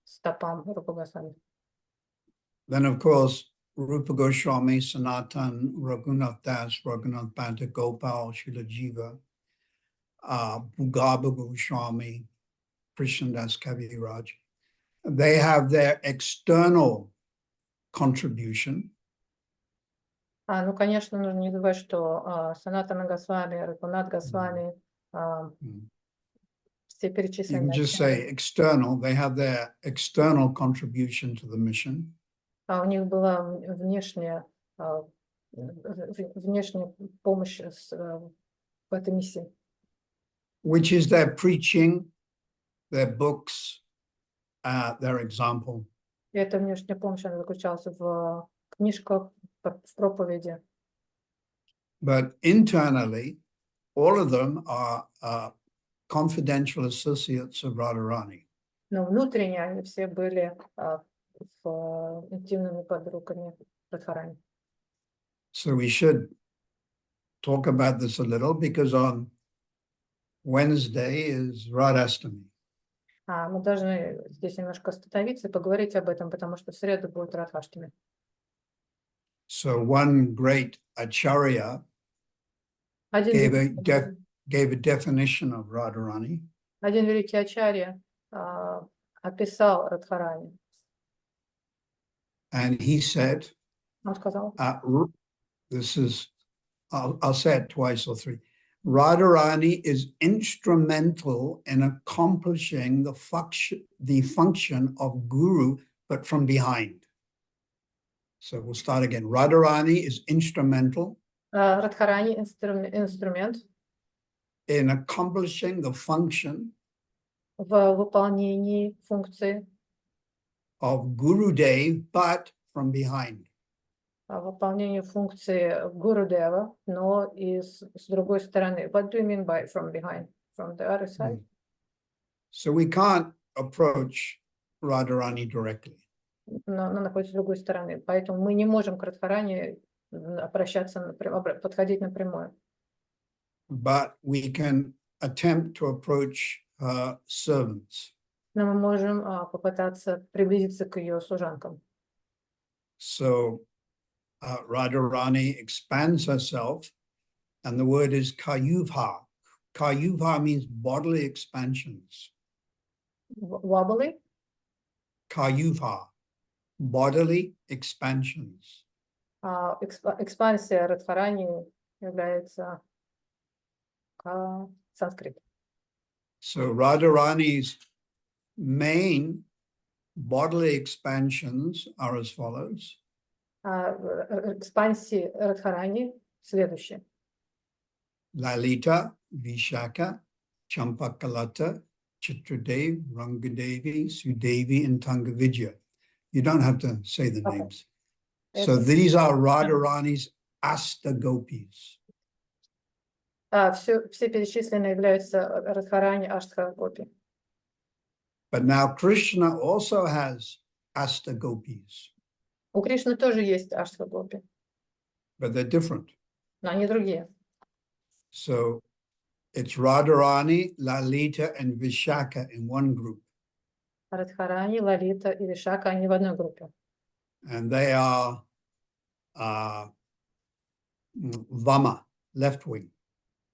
стопам Рупа Госвами.
Then, of course, Rupa Goswami, Sanatan, Raghunath Das, Raghunath Bhatta, Gopal, Srila Jiva, Bhugabha Goswami, Krishnadas Kaviraj. They have their external contribution.
Ну, конечно, нужно не забывать, что Санатана Госвами, Рагунат Госвами, все
You
перечисленные
can just say external. They have their external contribution to the mission.
у них была внешняя помощь в этой миссии.
Which is their preaching, their books, their example.
И эта внешняя помощь, она заключалась в книжках, в проповеди.
But internally, all of them are confidential associates of Radharani.
Но внутренне они все были интимными подругами Радхарани.
So we should talk about this a little because on Wednesday is Radhastami.
Мы должны здесь немножко остановиться и поговорить об этом, потому что в среду будет Радхаштами.
So one great acharya gave a definition of Radharani.
Один великий ачарья описал Радхарани.
And he said,
Он сказал,
I'll say it twice or three. Radharani is instrumental in accomplishing the function of guru, but from behind. So we'll start again. Radharani is instrumental
Радхарани инструмент
in accomplishing the function
в выполнении функции
of Gurudev, but from behind.
Выполнению функции Гурудева, но и с другой стороны. What do you mean by from behind? From the other side?
So we can't approach Radharani directly.
Но она находится с другой стороны. Поэтому мы не можем к Радхарани обращаться, подходить напрямую.
But we can attempt to approach her servants.
Но мы можем попытаться приблизиться к ее служанкам.
So Radharani expands herself, and the word is kayuvha. Kayuvha means bodily expansions.
Wobbly?
Kayuvha, bodily expansions.
Экспансия Радхарани является санскрит.
So Radharani's main bodily expansions are as follows.
Экспансии Радхарани следующие.
Lalita, Vishaka, Champakalata, Chitradev, Rangadevi, Sudevi, and Tangavidya. You don't have to say the names. So these are Radharani's Astagopis.
Все перечисленные являются Радхарани Аштха-гопи.
But now Krishna also has Astagopis.
У Кришны тоже есть Аштха-гопи,
But they're different.
но они другие.
So it's Radharani, Lalita, and Vishaka in one group.
Радхарани, Лалита и Вишака, они в одной группе.
And they are Vama, left wing.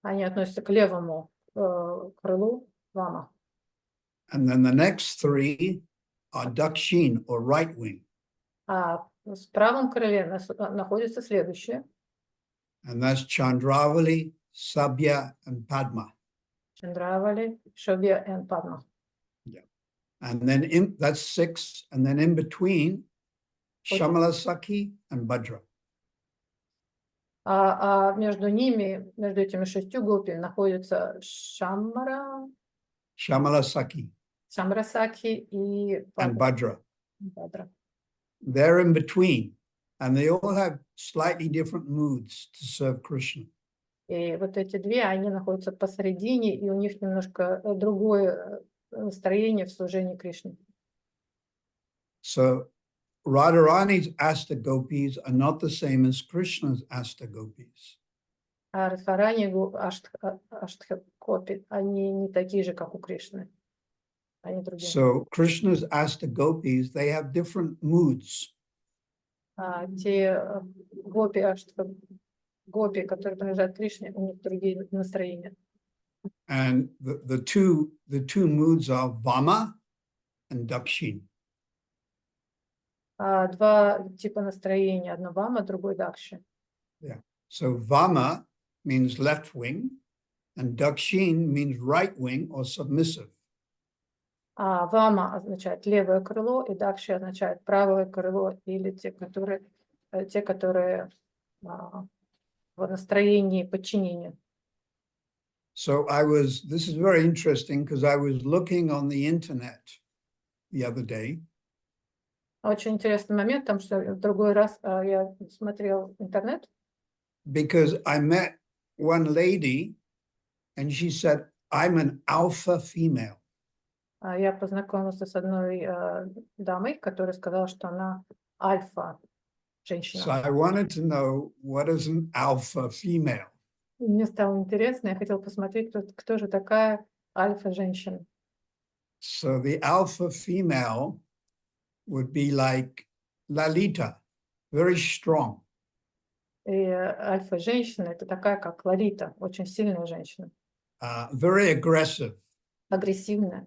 Они относятся к левому крылу Вама.
And then the next three are Dakshin, or right wing.
А в правом крыле находится следующее.
And that's Chandravali, Sabya, and Padma.
Чандравали, Шобья и Падма.
And then that's six. And then in between, Shamala Sakhi and Bhadra.
Между ними, между этими 6 гопи, находятся Шамара,
Shamala Sakhi
Шамрасаки и
and Bhadra.
Бадра.
They're in between. And they all have slightly different moods to serve Krishna.
И вот эти две, они находятся посередине, и у них немножко другое настроение в служении Кришне.
So Radharani's Astagopis are not the same as Krishna's Astagopis.
А Радхарани, Аштха-гопи, они не такие же, как у Кришны. Они другие.
So Krishna's Astagopis, they have different moods.
Те гопи, гопи, которые принадлежат Кришне, у них другие настроения.
And the two moods are Vama and Dakshin.
Два типа настроения, одно вама, другой дакши.
So Vama means left wing, and Dakshin means right wing or submissive.
Вама означает левое крыло, и дакши означает правое крыло, или те, которые в настроении подчинения.
So this is very interesting because I was looking on the internet the other day.
Очень интересный момент, потому что в другой раз я смотрел интернет.
Because I met one lady and she said, I'm an alpha female.
Я познакомился с одной дамой, которая сказала, что она альфа
So
женщина.
I wanted to know, what is an alpha female?
Мне стало интересно, я хотела посмотреть, кто же такая альфа женщина.
So the alpha female would be like Lalita, very strong.
И альфа женщина это такая, как Лолита, очень сильная женщина,
Very aggressive,
агрессивная,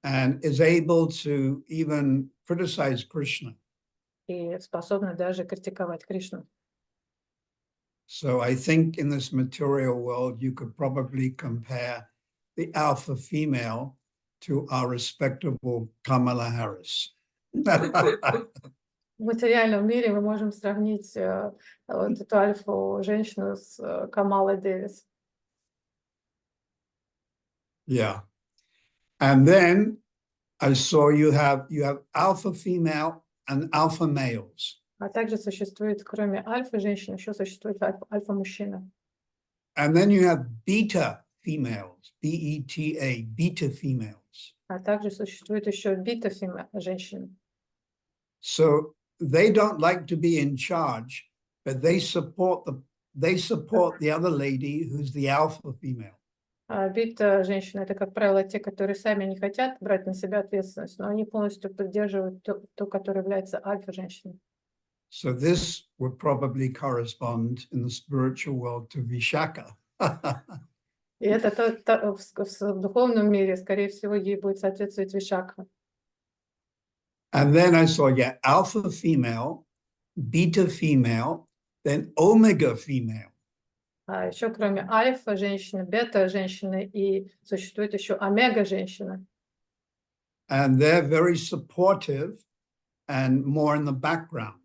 and is able to even criticize Krishna.
и способна даже критиковать Кришну.
So I think in this material world, you could probably compare the alpha female to our respectable Kamala Harris.
В материальном мире мы можем сравнить вот эту альфу женщину с Камалой Дэвис.
Yeah. And then I saw you have alpha female and alpha males.
А также существует, кроме альфа женщин, еще существует альфа мужчина.
And then you have beta females, B-E-T-A, beta females.
А также существует еще бита женщины.
So they don't like to be in charge, but they support the other lady who's the alpha female.
Бита женщины это, как правило, те, которые сами не хотят брать на себя ответственность, но они полностью поддерживают ту, которая является альфа женщиной.
So this would probably correspond in the spiritual world to Vishaka.
И это в духовном мире, скорее всего, ей будет соответствовать Вишакха.
And then I saw, alpha female, beta female, then omega female.
А еще кроме альфа женщины, бета женщины и существует еще омега женщина.
And they're very supportive and more in the background.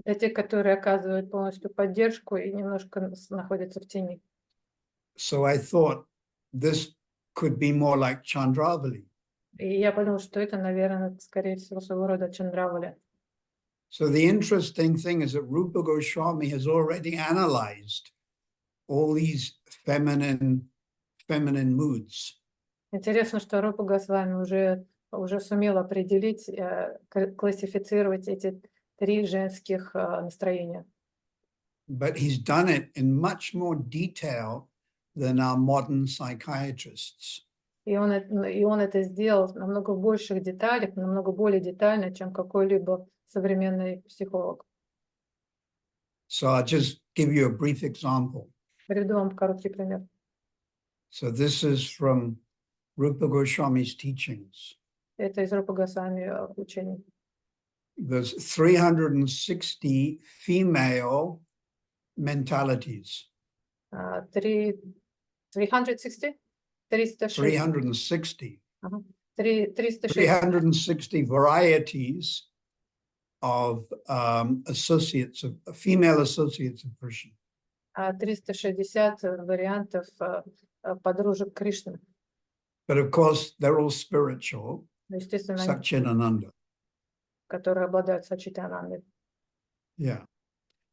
Это те, которые оказывают полностью поддержку и немножко находятся в тени.
So I thought this could be more like Chandravali.
И я подумала, что это, наверное, скорее всего, своего рода Чандравали.
So the interesting thing is that Rupa Goswami has already analyzed all these feminine moods.
Интересно, что Рупа Госвами уже сумел определить, классифицировать эти три женских настроения.
But he's done it in much more detail than our modern psychiatrists.
И он это сделал в намного больших деталях, намного более детально, чем какой-либо современный психолог.
So I'll just give you a brief example.
Приведу вам короткий пример.
So this is from Rupa Goswami's teachings.
Это из Рупа Госвами учений.
There's 360 female mentalities.
360?
360.
360.
360 varieties of female associates of Krishna.
360 вариантов подружек Кришны.
But of course, they're all spiritual,
Естественно,
Satchitananda.
которые обладают Сачитанандой.
Yeah.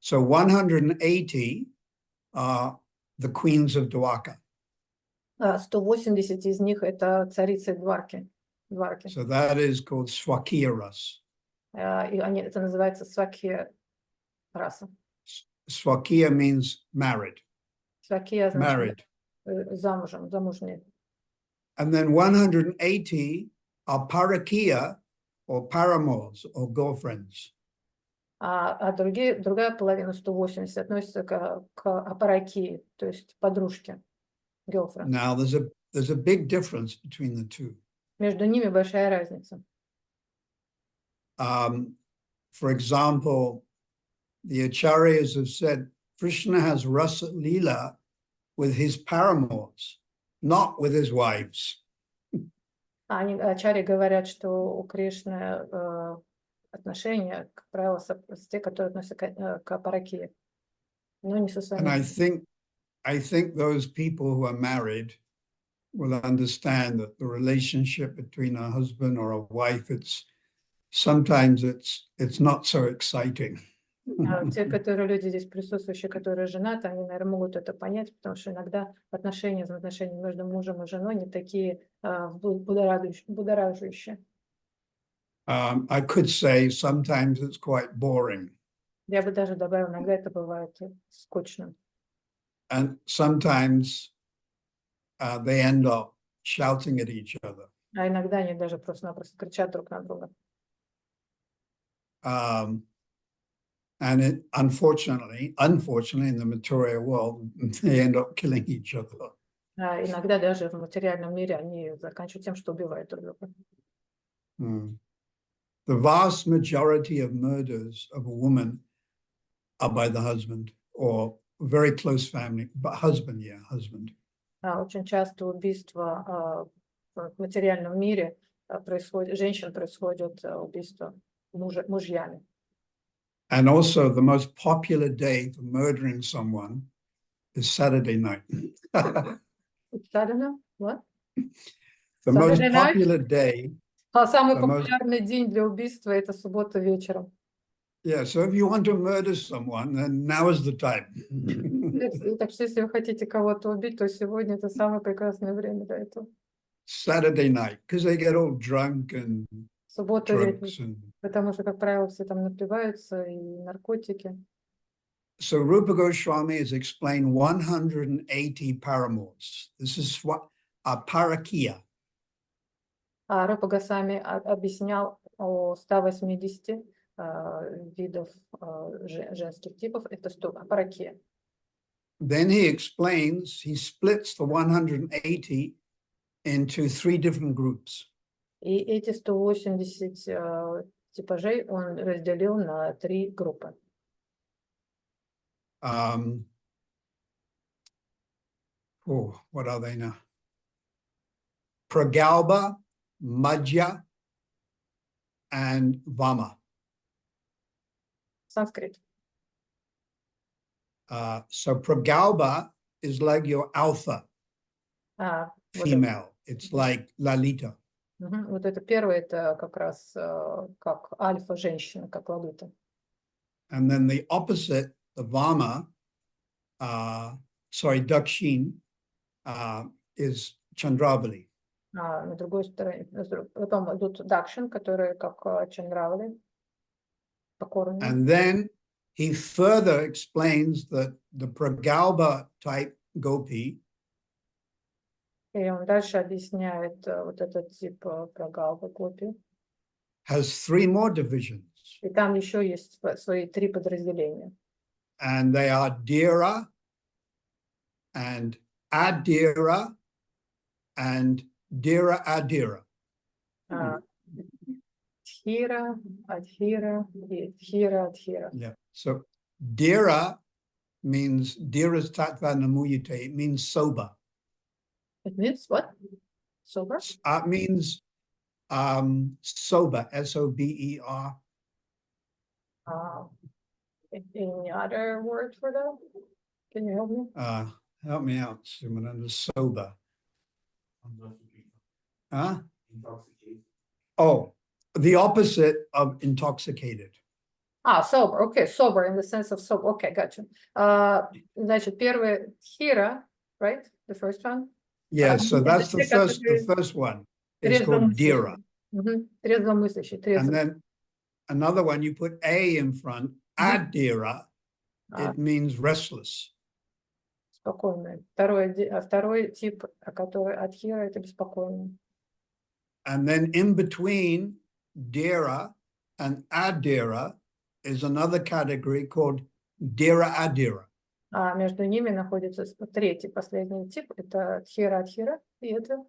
So 180 are the queens of Dwarka.
180 из них это царицы Дварки.
So that is called Swakiya Ras.
И это называется Свакия раса.
Swakiya means married.
Свакия
Married.
означает замужние.
And then 180 are Parakiya or paramours or girlfriends.
Другая половина, 180, относится к апаракии, то есть подружке, girlfriend.
Now there's a big difference between the two.
Между ними большая разница.
for example, the acharyas have said Krishna has rasa lila with his paramours, not with his wives.
Они, ачарьи говорят, что у Кришны отношения, как правило, с те, которые относятся к паракии, но не со
And I
своими.
think those people who are married will understand that the relationship between a husband or a wife, sometimes it's not so exciting.
Те, которые люди здесь присутствующие, которые женаты, они, наверное, могут это понять, потому что иногда отношения, взаимоотношения между мужем и женой не такие будоражащие.
I could say sometimes it's quite boring.
Я бы даже добавила, иногда это бывает скучно.
And sometimes they end up shouting at each other.
А иногда они даже просто-напросто кричат друг на друга.
And unfortunately, in the material world, they end up killing each other.
Иногда даже в материальном мире они заканчивают тем, что убивают друг друга.
The vast majority of murders of a woman are by the husband or very close family, but husband.
Очень часто убийства в материальном мире женщин происходят убийства мужьями.
And also the most popular day for murdering someone is Saturday night.
Saturday? What?
The most popular day.
Самый популярный день для убийства – это суббота вечером.
Yeah, so if you want to murder someone, then now is the time.
Так что если вы хотите кого-то убить, то сегодня это самое прекрасное время для этого.
Saturday night, because they get all drunk and
Суббота
drugs
вечером,
and.
потому что, как правило, все там напиваются и наркотики.
So Rupa Goswami has explained 180 paramours. This is what a parakia.
Рупа Госвами объяснял о 180 видов женских типов. Это паракия.
Then he splits the 180 into 3 different groups.
И эти 180 типажей он разделил на 3 группы.
What are they now? Pragalpa, Madhya, and Vama.
Санскрит.
So Pragalpa is like your alpha female. It's like Lalita.
Вот это первое, это как раз как альфа-женщина, как Лалита.
And then the opposite, the Vama, Dakshin, is Chandravali.
На другой стороне, потом идут Дакшин, которые как Чандравали, покорные.
And then he further explains that the Pragalpa type gopi
И он дальше объясняет вот этот тип Прагалпа гопи.
has 3 more divisions.
И там еще есть свои 3 подразделения.
And they are Dhira and Adhira and Dhira Adhira.
Дхира, Адхира и Дхира, Адхира.
Yeah. So Dhira means Dhira's Tattva Namuyate. It means sober.
It means what? Sober?
It means sober, S-O-B-E-R.
Any other word for that? Can you help me?
Help me out, Simananda. Sober. Huh? Oh, the opposite of intoxicated.
Sober. Okay, sober in the sense of sober. Okay, gotcha. Значит, первый Дхира, right? The first one?
Yeah, so that's the first one. It's called Dhira.
Трезвомыслящий.
And then another one, you put A in front, Adhira, it means restless.
Спокойный. Второй тип, который Адхира, это беспокойный.
And then in between Dhira and Adhira is another category called Dhira Adhira.
Между ними находится третий, последний тип, это Дхира Адхира, и это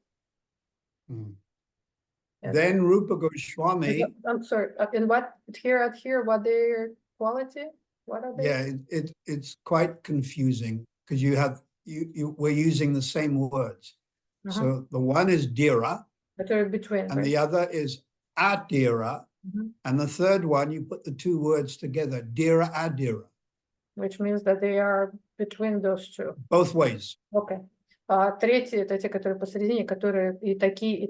Then Rupa Goswami,
I'm sorry, in what, here, what their quality? What are they?
yeah, it's quite confusing because we're using the same words. So the one is Dira,
Которые between,
and
right?
the other is Adira, and the third one, you put the two words together, Dira Adira,
Which means that they are between those two.
both ways.
Okay. А третьи — это те, которые посередине, которые и такие,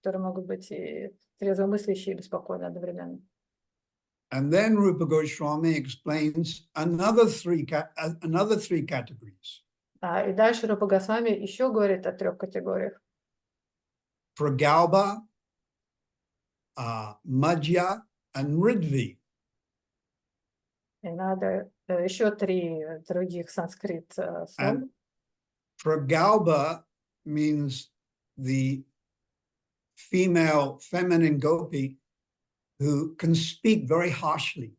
которые могут быть и трезвомыслящие, и беспокойные одновременно.
And then Rupa Goswami explains another three categories.
И дальше Рупа Госвами еще говорит о 3 категориях.
Pragalpa, Madhya, and Ridvi.
И надо еще 3 других санскрит слова.
And Pragalpa means the feminine gopi who can speak very harshly.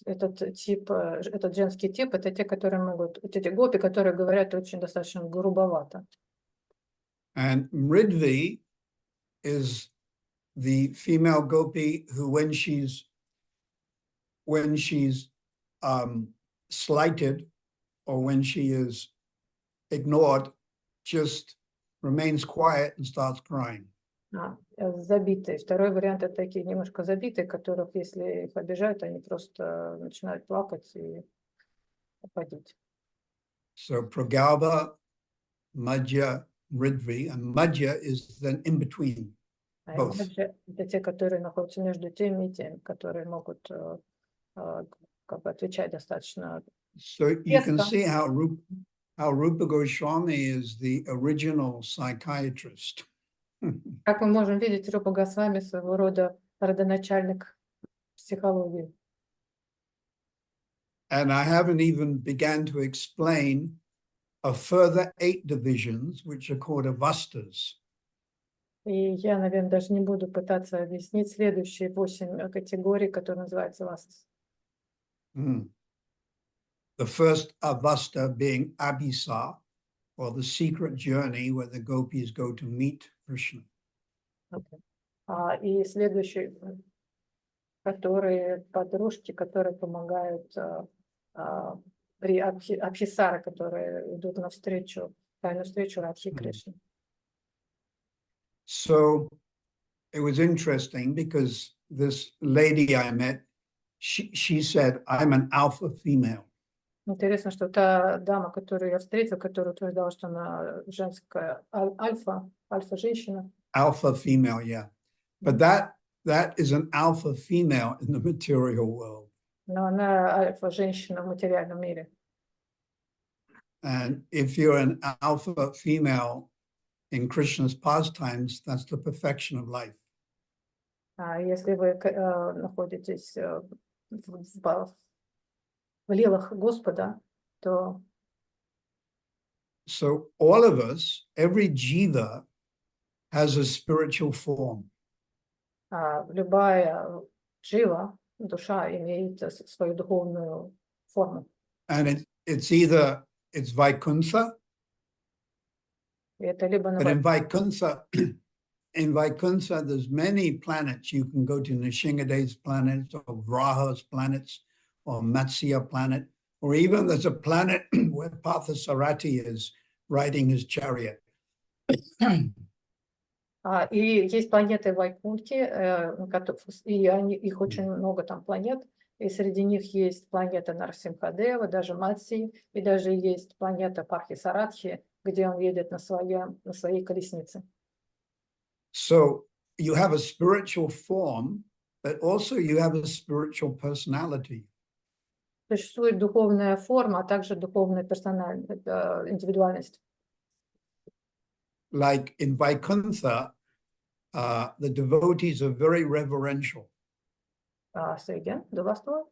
Этот женский тип, это те, которые могут, эти гопи, которые говорят очень достаточно грубовато.
And Mridvi is the female gopi who, when she's slighted or when she is ignored, just remains quiet and starts crying.
Забитые. Второй вариант — это такие немножко забитые, которых, если их обижают, они просто начинают плакать и уходить.
So Pragalpa, Madhya, Ridvi, and Madhya is then in between. Both.
Это те, которые находятся между теми и теми, которые могут как бы отвечать достаточно.
So you can see how Rupa Goswami is the original psychiatrist.
Как мы можем видеть, Рупа Госвами своего рода родоначальник психологии.
And I haven't even begun to explain a further 8 divisions, which are called avastas.
И я, наверное, даже не буду пытаться объяснить следующие 8 категорий, которые называются авастас.
The first avasta being Abhisa, or the secret journey where the gopis go to meet Krishna.
И следующие, которые подружки, которые помогают при Абхисара, которые идут навстречу, тайную встречу Радхи Кришны.
So it was interesting because this lady I met, she said, I'm an alpha female.
Интересно, что та дама, которую я встретил, которая утверждала, что она женская альфа-женщина.
Alpha female, yeah. But that is an alpha female in the material world.
Но она альфа-женщина в материальном мире.
And if you're an alpha female in Krishna's pastimes, that's the perfection of life.
Если вы находитесь в лилах Господа, то...
So all of us, every jiva has a spiritual form.
Любая джива, душа, имеет свою духовную форму.
And it's Vaikuntha,
Это либо
but in Vaikuntha, there's many planets. You can go to Nishingadeva's planets or Vraha's planets or Matsya planet, or even there's a planet where Partha Sarathi is riding his chariot.
И есть планеты в Вайкунтхе, и их очень много там планет, и среди них есть планета Нарсимхадева, даже Матси, и даже есть планета Партхи Саратхи, где он едет на своей колеснице.
So you have a spiritual form, but also you have a spiritual personality.
Существует духовная форма, а также духовная индивидуальность.
Like in Vaikuntha, the devotees are very reverential.
Say again, the last word?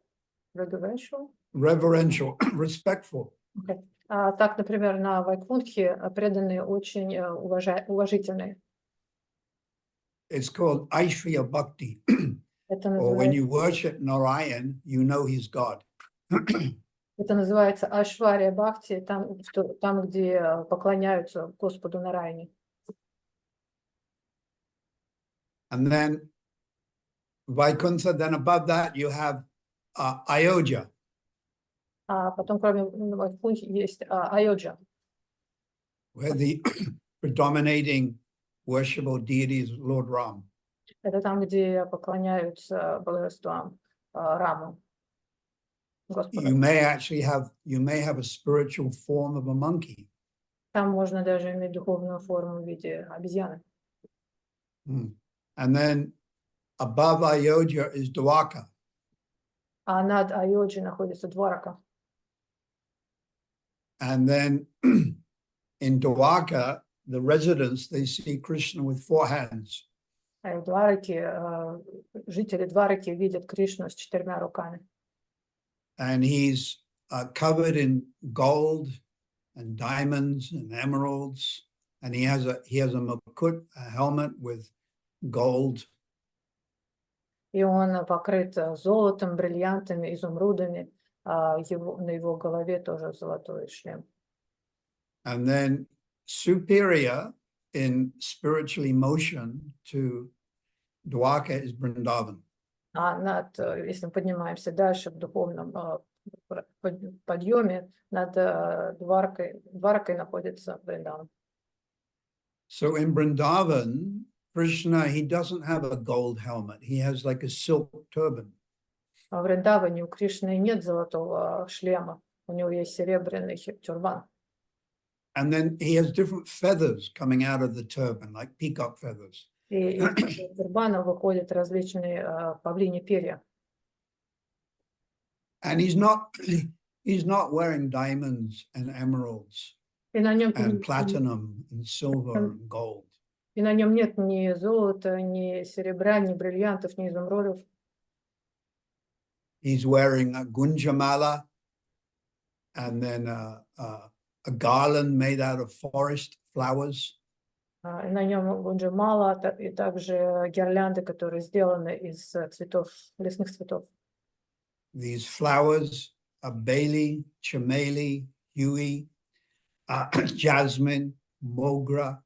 Reverential?
Reverential, respectful.
Okay. Так, например, на Вайкунтхе преданные очень уважительные.
It's called Aishvarya Bhakti.
Это
Or when you
называется,
worship Narayan, you know he's God.
это называется Ашвария Бхакти, там, где поклоняются Господу Нараяне.
And then Vaikuntha, then above that you have Ayodhya,
А потом, кроме Вайкунхи, есть Айоджа,
where the predominating worshipable deity is Lord Ram.
это там, где поклоняются божествам Раму, Господу.
You may have a spiritual form of a monkey.
Там можно даже иметь духовную форму в виде обезьяны.
And then above Ayodhya is Dwaka.
А над Айоджей находится Дварака.
And then in Dwaka, the residents, they see Krishna with 4 hands.
А в Двараке жители Двараки видят Кришну с 4 руками.
And he's covered in gold and diamonds and emeralds. And he has a mukut, a helmet with gold.
И он покрыт золотом, бриллиантами, изумрудами. На его голове тоже золотой шлем.
And then superior in spiritual emotion to Dwaka is Vrindavan.
А если мы поднимаемся дальше в духовном подъеме, над Дваракой находится Вриндаван.
So in Vrindavan, Krishna, he doesn't have a gold helmet. He has like a silk turban.
А в Вриндаване у Кришны нет золотого шлема, у него есть серебряный тюрбан.
And then he has different feathers coming out of the turban, like peacock feathers.
И из тюрбана выходят различные павлиньи перья.
And he's not wearing diamonds and emeralds
И на нем
and platinum and silver and gold.
И на нем нет ни золота, ни серебра, ни бриллиантов, ни изумрудов.
He's wearing a gunjamala and then a garland made out of forest flowers.
И на нем гунджамала, и также гирлянды, которые сделаны из цветов, лесных цветов.
These flowers are Bailey, Chameli, Huey, jasmine, mogra,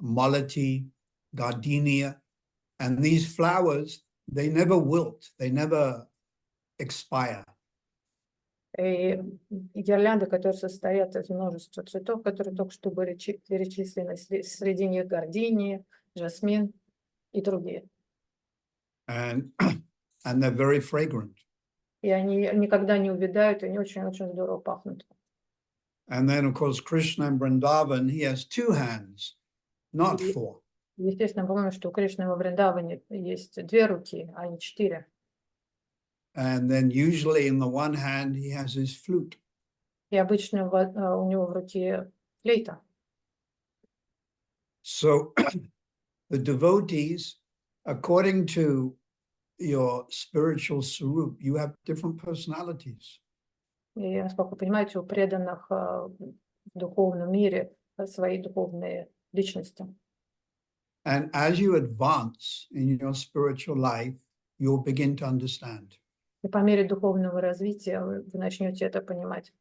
malati, gardenia. And these flowers, they never wilt, they never expire.
И гирлянды, которые состоят из множества цветов, которые только что были перечислены, среди них гардения, жасмин и другие.
And they're very fragrant.
И они никогда не увядают, и они очень-очень здорово пахнут.
And then, of course, Krishna in Vrindavan, he has 2 hands, not 4.
Естественно, помню, что у Кришны во Вриндаване есть 2 руки, а не 4.
And then usually in the one hand, he has his flute.
И обычно у него в руке флейта.
So the devotees, according to your spiritual sarup, you have different personalities.
И, насколько вы понимаете, у преданных в духовном мире свои духовные личности.
And as you advance in your spiritual life, you'll begin to understand.
И по мере духовного развития вы начнете это понимать.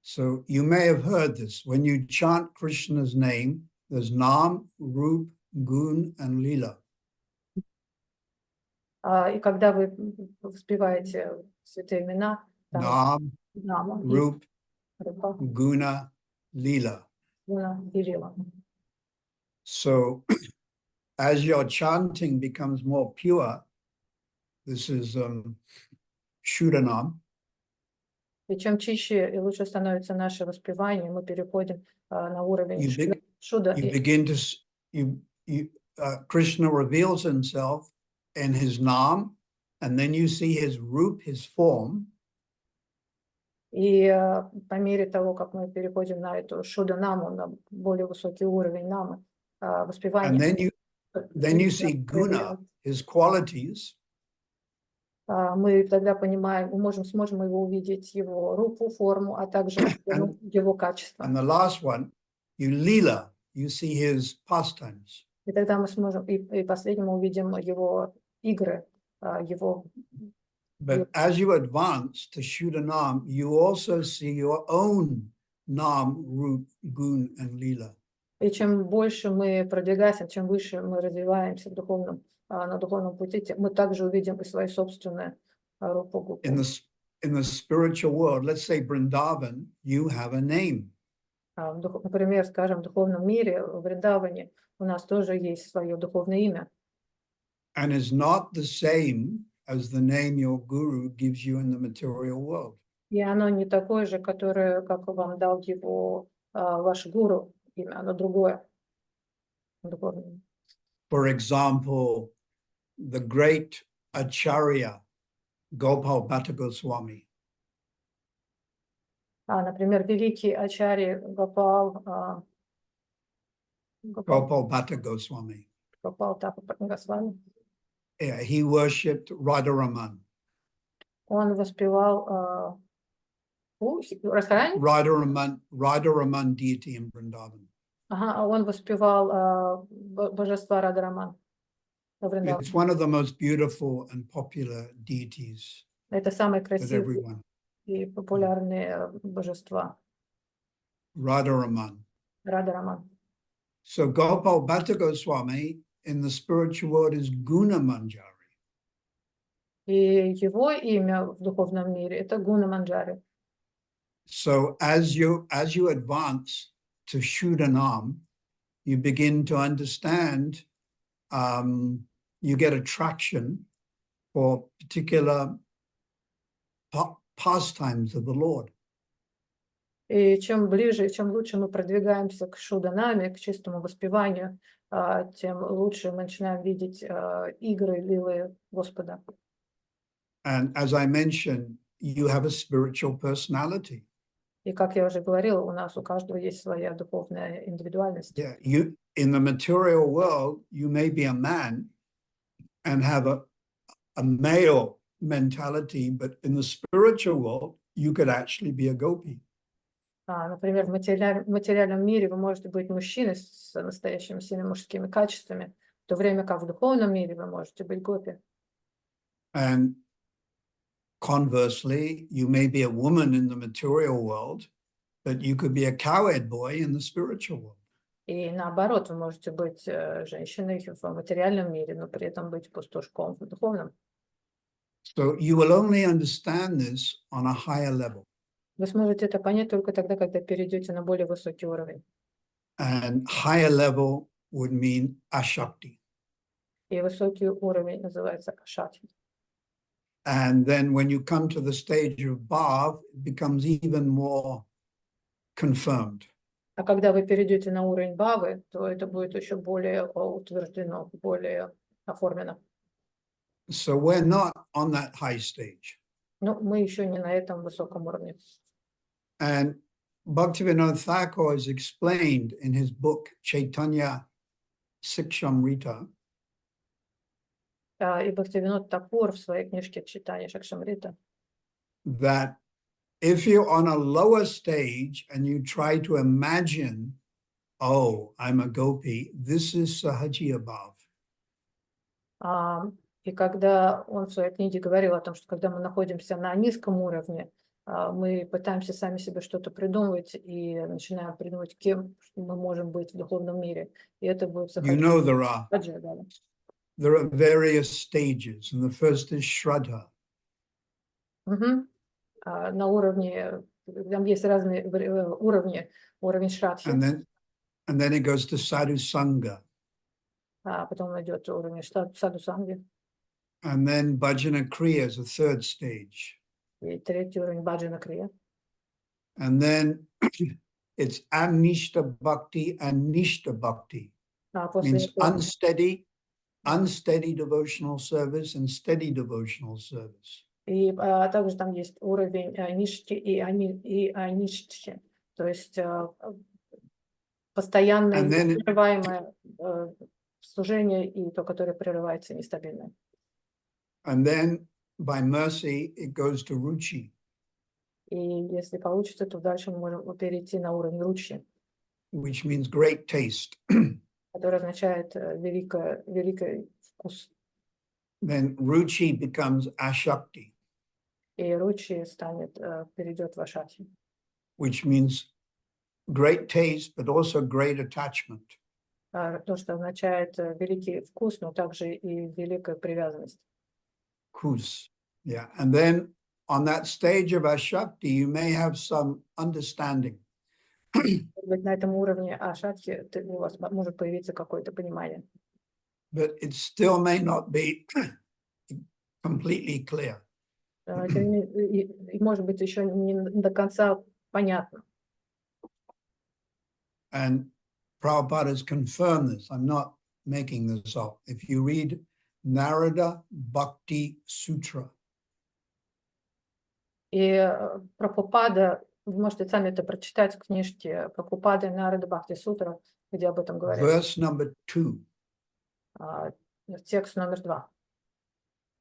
So you may have heard this. When you chant Krishna's name, there's Nam, Rup, Gun, and Lila.
И когда вы воспеваете святые имена, там
Nam, Rup, Guna, Lila.
Гуна и Лила.
So as your chanting becomes more pure, this is Shudanam.
И чем чище и лучше становится наше воспевание, мы переходим на уровень шуда.
Krishna reveals himself in his Nam, and then you see his Rup, his form.
И по мере того, как мы переходим на эту шуда-наму, на более высокий уровень намы, воспевания.
And then you see Guna, his qualities.
Мы тогда понимаем, сможем его увидеть, его рупу, форму, а также его качество.
And the last one, you Lila, you see his pastimes.
И тогда мы сможем, и последним увидим его игры, его.
But as you advance to Shudanam, you also see your own Nam, Rup, Gun, and Lila.
И чем больше мы продвигаемся, чем выше мы развиваемся в духовном, на духовном пути, тем мы также увидим и свои собственные рупу гупу.
In the spiritual world, let's say Vrindavan, you have a name.
Например, скажем, в духовном мире, в Вриндаване, у нас тоже есть свое духовное имя.
And is not the same as the name your guru gives you in the material world.
И оно не такое же, которое, как вам дал его ваш гуру, имя, оно другое. Духовное.
For example, the great Acharya Gopal Bhatta Goswami.
Например, великий Ачарья Гопал
Gopal Bhatta Goswami.
Госвами.
Yeah, he worshipped Radharaman.
Он воспевал Радхарани?
Radharaman deity in Vrindavan.
Он воспевал божества Радхараман.
It's one of the most beautiful and popular deities
Это самые
with
красивые
everyone.
и популярные божества.
Radharaman.
Радхараман.
So Gopal Bhatta Goswami in the spiritual world is Guna Manjari.
И его имя в духовном мире это Гуна Манджари.
So as you advance to Shuddhanam, you begin to understand, you get attraction for particular pastimes of the Lord.
И чем ближе, чем лучше мы продвигаемся к Шуданаме, к чистому воспеванию, тем лучше мы начинаем видеть игры, лилы Господа.
And as I mentioned, you have a spiritual personality.
И как я уже говорила, у нас у каждого есть своя духовная индивидуальность.
Yeah, you in the material world, you may be a man and have a male mentality, but in the spiritual world, you could actually be a gopi.
Например, в материальном мире вы можете быть мужчиной с настоящими сильными мужскими качествами, в то время как в духовном мире вы можете быть гопи.
And conversely, you may be a woman in the material world, but you could be a cowherd boy in the spiritual world.
И наоборот, вы можете быть женщиной в материальном мире, но при этом быть пастушком в духовном.
So you will only understand this on a higher level.
Вы сможете это понять только тогда, когда перейдете на более высокий уровень.
And higher level would mean ashakti.
И высокий уровень называется ашати.
And then when you come to the stage of bhav, it becomes even more confirmed.
А когда вы перейдете на уровень бавы, то это будет еще более утверждено, более оформлено.
So we're not on that high stage.
Но мы еще не на этом высоком уровне.
And Bhaktivinoda Thakur has explained in his book Chaitanya Sikshamrita
И Бхактивинод Такур в своей книжке «Читание Шакшамрита»
that if you're on a lower stage and you try to imagine, oh, I'm a gopi, this is sahaji abhav.
И когда он в своей книге говорил о том, что когда мы находимся на низком уровне, мы пытаемся сами себе что-то придумывать и начинаем придумывать, кем мы можем быть в духовном мире. И это будет
You know there are various stages, and the first is Shraddha.
На уровне, там есть разные уровни, уровень Шрадхи.
And then it goes to Sadhu Sangha.
Потом идет уровень Саду Санги.
And then Bhajana Kriya is the third stage.
И третий уровень Баджана Крия.
And then it's Anishta Bhakti and Nishta Bhakti. Means unsteady devotional service and steady devotional service.
И также там есть уровень Ништи и Аништхи, то есть постоянное непрерываемое служение и то, которое прерывается нестабильно.
And then by mercy it goes to Ruchi.
И если получится, то дальше мы можем перейти на уровень Ручи.
Which means great taste.
Который означает великий вкус.
Then Ruchi becomes Ashakti.
И Ручи перейдет в Ашати.
Which means great taste, but also great attachment.
То, что означает великий вкус, но также и великая привязанность.
Kus. Yeah. And then on that stage of Ashakti, you may have some understanding.
Может быть, на этом уровне ашатхи у вас может появиться какое-то понимание.
But it still may not be completely clear.
И, может быть, еще не до конца понятно.
And Prabhupada has confirmed this. I'm not making this up. If you read Narada Bhakti Sutra,
И Прабхупада, вы можете сами это прочитать в книжке Прабхупады Нарада Бхакти Сутра, где об этом говорится.
verse number 2,
Текст номер 2.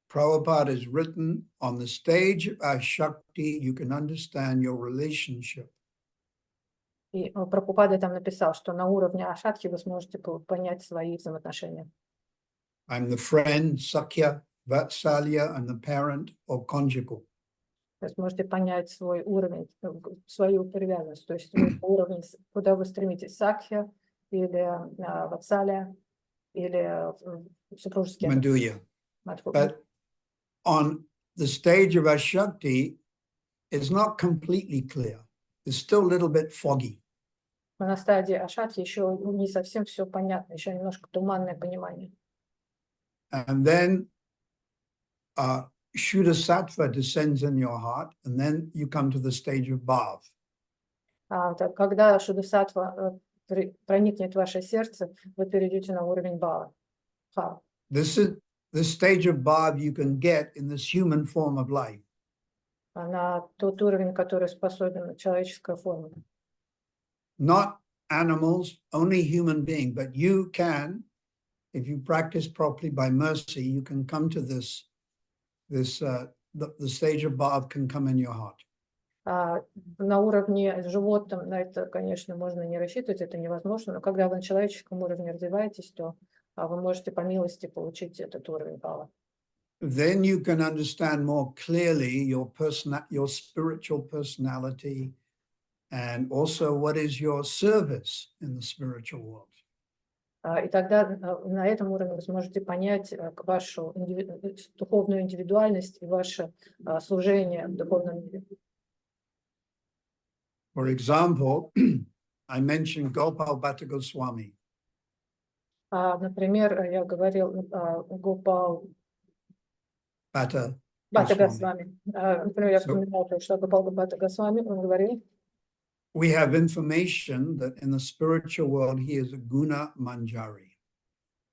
Prabhupada has written, on the stage of Ashakti, you can understand your relationship.
И Прабхупада там написал, что на уровне ашатхи вы сможете понять свои взаимоотношения.
I'm the friend, Sakya, Vatsalya, and the parent or conjugal.
То есть можете понять свой уровень, свою привязанность, то есть уровень, куда вы стремитесь, сакхя или ватсалия, или супружеский.
Madhurya. But on the stage of Ashakti, it's not completely clear. It's still a little bit foggy.
Но на стадии ашатхи еще не совсем все понятно, еще немножко туманное понимание.
And then Shuddha Sattva descends in your heart, and then you come to the stage of Bhav.
Когда шудасаттва проникнет в ваше сердце, вы перейдете на уровень бхава.
This stage of Bhav you can get in this human form of life.
На тот уровень, который способен человеческая форма.
Not animals, only human being, but you can, if you practice properly by mercy, you can come to the stage of Bhav can come in your heart.
На уровне животном на это, конечно, можно не рассчитывать, это невозможно, но когда вы на человеческом уровне развиваетесь, то вы можете по милости получить этот уровень бхава.
Then you can understand more clearly your spiritual personality, and also what is your service in the spiritual world.
И тогда на этом уровне вы сможете понять вашу духовную индивидуальность и ваше служение в духовном мире.
For example, I mentioned Gopal Bhatta Goswami.
Например, я говорил Гопал
Bhatta
Госвами. Например, я вспоминал, что Гопал Бхатта Госвами, он говорил.
We have information that in the spiritual world he is a guna manjari.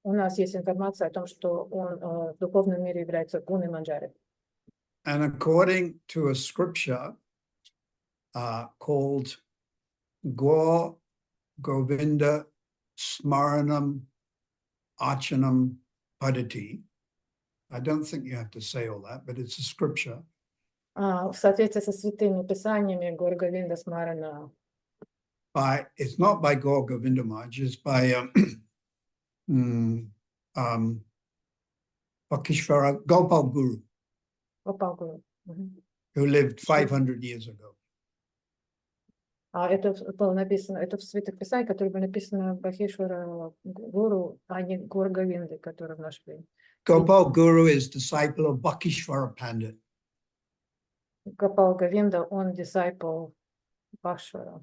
У нас есть информация о том, что он в духовном мире является гуной манджари.
And according to a scripture called Gaur Govinda Smaranam Archanam Padati, I don't think you have to say all that, but it's a scripture.
В соответствии со святыми писаниями Гаур Говинда Смарана.
It's not by Gaur Govinda Maharaj, it's by Vakishvara Gopal Guru, who lived 500 years ago.
Это было написано, это в святых писаниях, которые были написаны Бахишвара Гуру, а не Гаур Говинды, который в наше время.
Gopal Guru is disciple of Vakishvara Pandit.
Гопал Говинда, он disciple Бахишвара.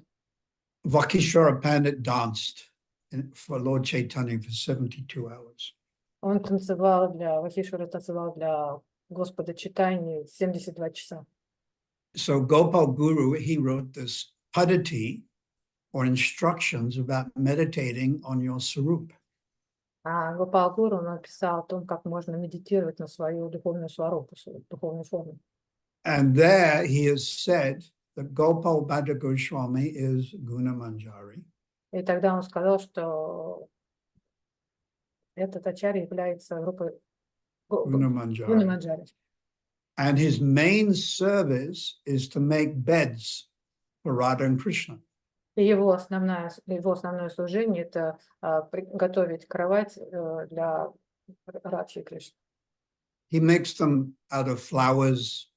Vakishvara Pandit danced for Lord Chaitanya for 72 hours.
Он танцевал Вахишвара танцевал для Господа Чайтаньи 72 часа.
So Gopal Guru, he wrote this padati, or instructions about meditating on your sarup.
Гопал Гуру написал о том, как можно медитировать на свою духовную сварупу, свою духовную форму.
And there he has said that Gopal Bhatta Goswami is Guna Manjari.
И тогда он сказал, что этот ачарья является группой
Guna
Манджари.
And his main service is to make beds for Radha and Krishna.
И его основное служение – это готовить кровать для Радхи и Кришны.
He makes them out of flowers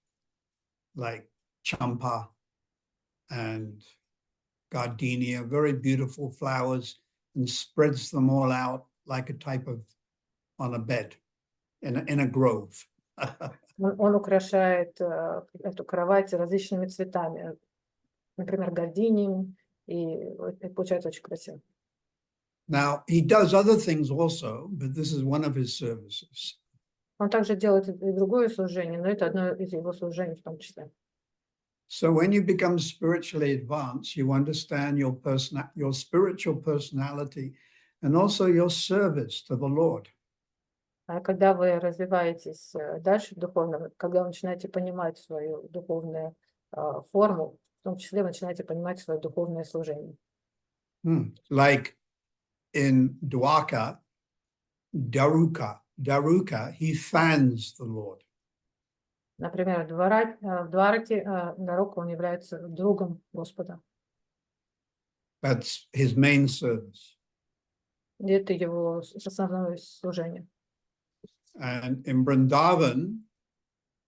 like champa and gardenia, very beautiful flowers, and spreads them all out like a type of on a bed in a grove.
Он украшает эту кровать различными цветами, например, гардениями, и это получается очень красиво.
Now, he does other things also, but this is one of his services.
Он также делает и другое служение, но это одно из его служений в том числе.
So when you become spiritually advanced, you understand your spiritual personality and also your service to the Lord.
А когда вы развиваетесь дальше духовно, когда вы начинаете понимать свою духовную форму, в том числе вы начинаете понимать свое духовное служение.
Like in Dwarka, Daruka, he fans the Lord.
Например, в Двараке Дарука, он является другом Господа.
That's his main service.
И это его основное служение.
And in Vrindavan,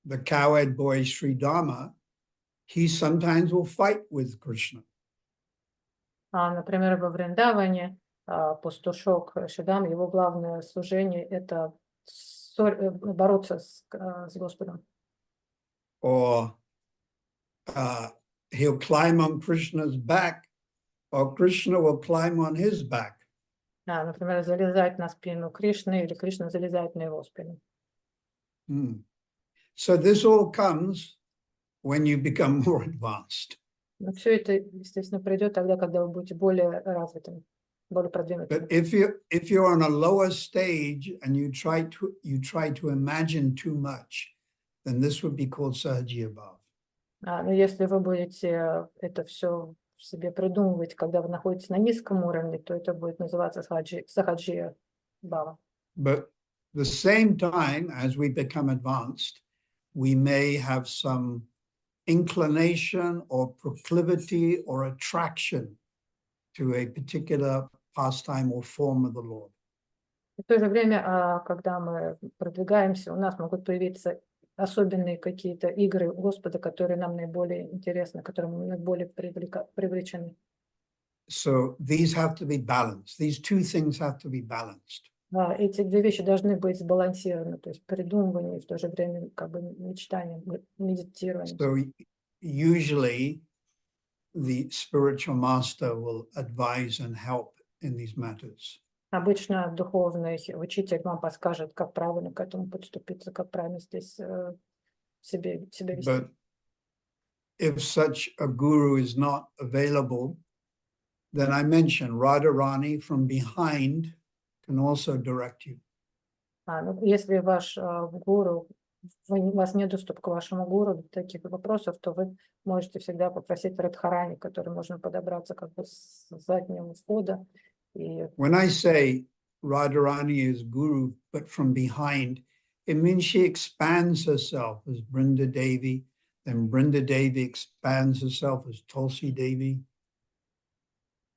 the cowherd boy Sri Dharma, he sometimes will fight with Krishna.
Например, во Вриндаване пастушок Шидам, его главное служение – это бороться с Господом.
Or he'll climb on Krishna's back, or Krishna will climb on his back.
Например, залезать на спину Кришны, или Кришна залезает на его спину.
So this all comes when you become more advanced.
Но все это, естественно, придет тогда, когда вы будете более развитым, более продвинутым.
But if you're on a lower stage and you try to imagine too much, then this would be called Sahajiya Bhava.
Но если вы будете это все себе придумывать, когда вы находитесь на низком уровне, то это будет называться Сахаджия Бхава.
But the same time as we become advanced, we may have some inclination or proclivity or attraction to a particular pastime or form of the Lord.
В то же время, когда мы продвигаемся, у нас могут появиться особенные какие-то игры Господа, которые нам наиболее интересны, которым мы наиболее привлечены.
So these have to be balanced. These two things have to be balanced.
Эти две вещи должны быть сбалансированы, то есть придумывание и в то же время как бы мечтание, медитирование.
So usually the spiritual master will advise and help in these matters.
Обычно духовный учитель вам подскажет, как правильно к этому подступиться, как правильно здесь себя вести.
But if such a guru is not available, then I mentioned Radharani from behind can also direct you.
Если ваш гуру, у вас нет доступа к вашему гуру до таких вопросов, то вы можете всегда попросить Радхарани, который можно подобраться как бы с заднего входа.
When I say Radharani is guru, but from behind, it means she expands herself as Brinda Devi, then Brinda Devi expands herself as Tulsi Devi.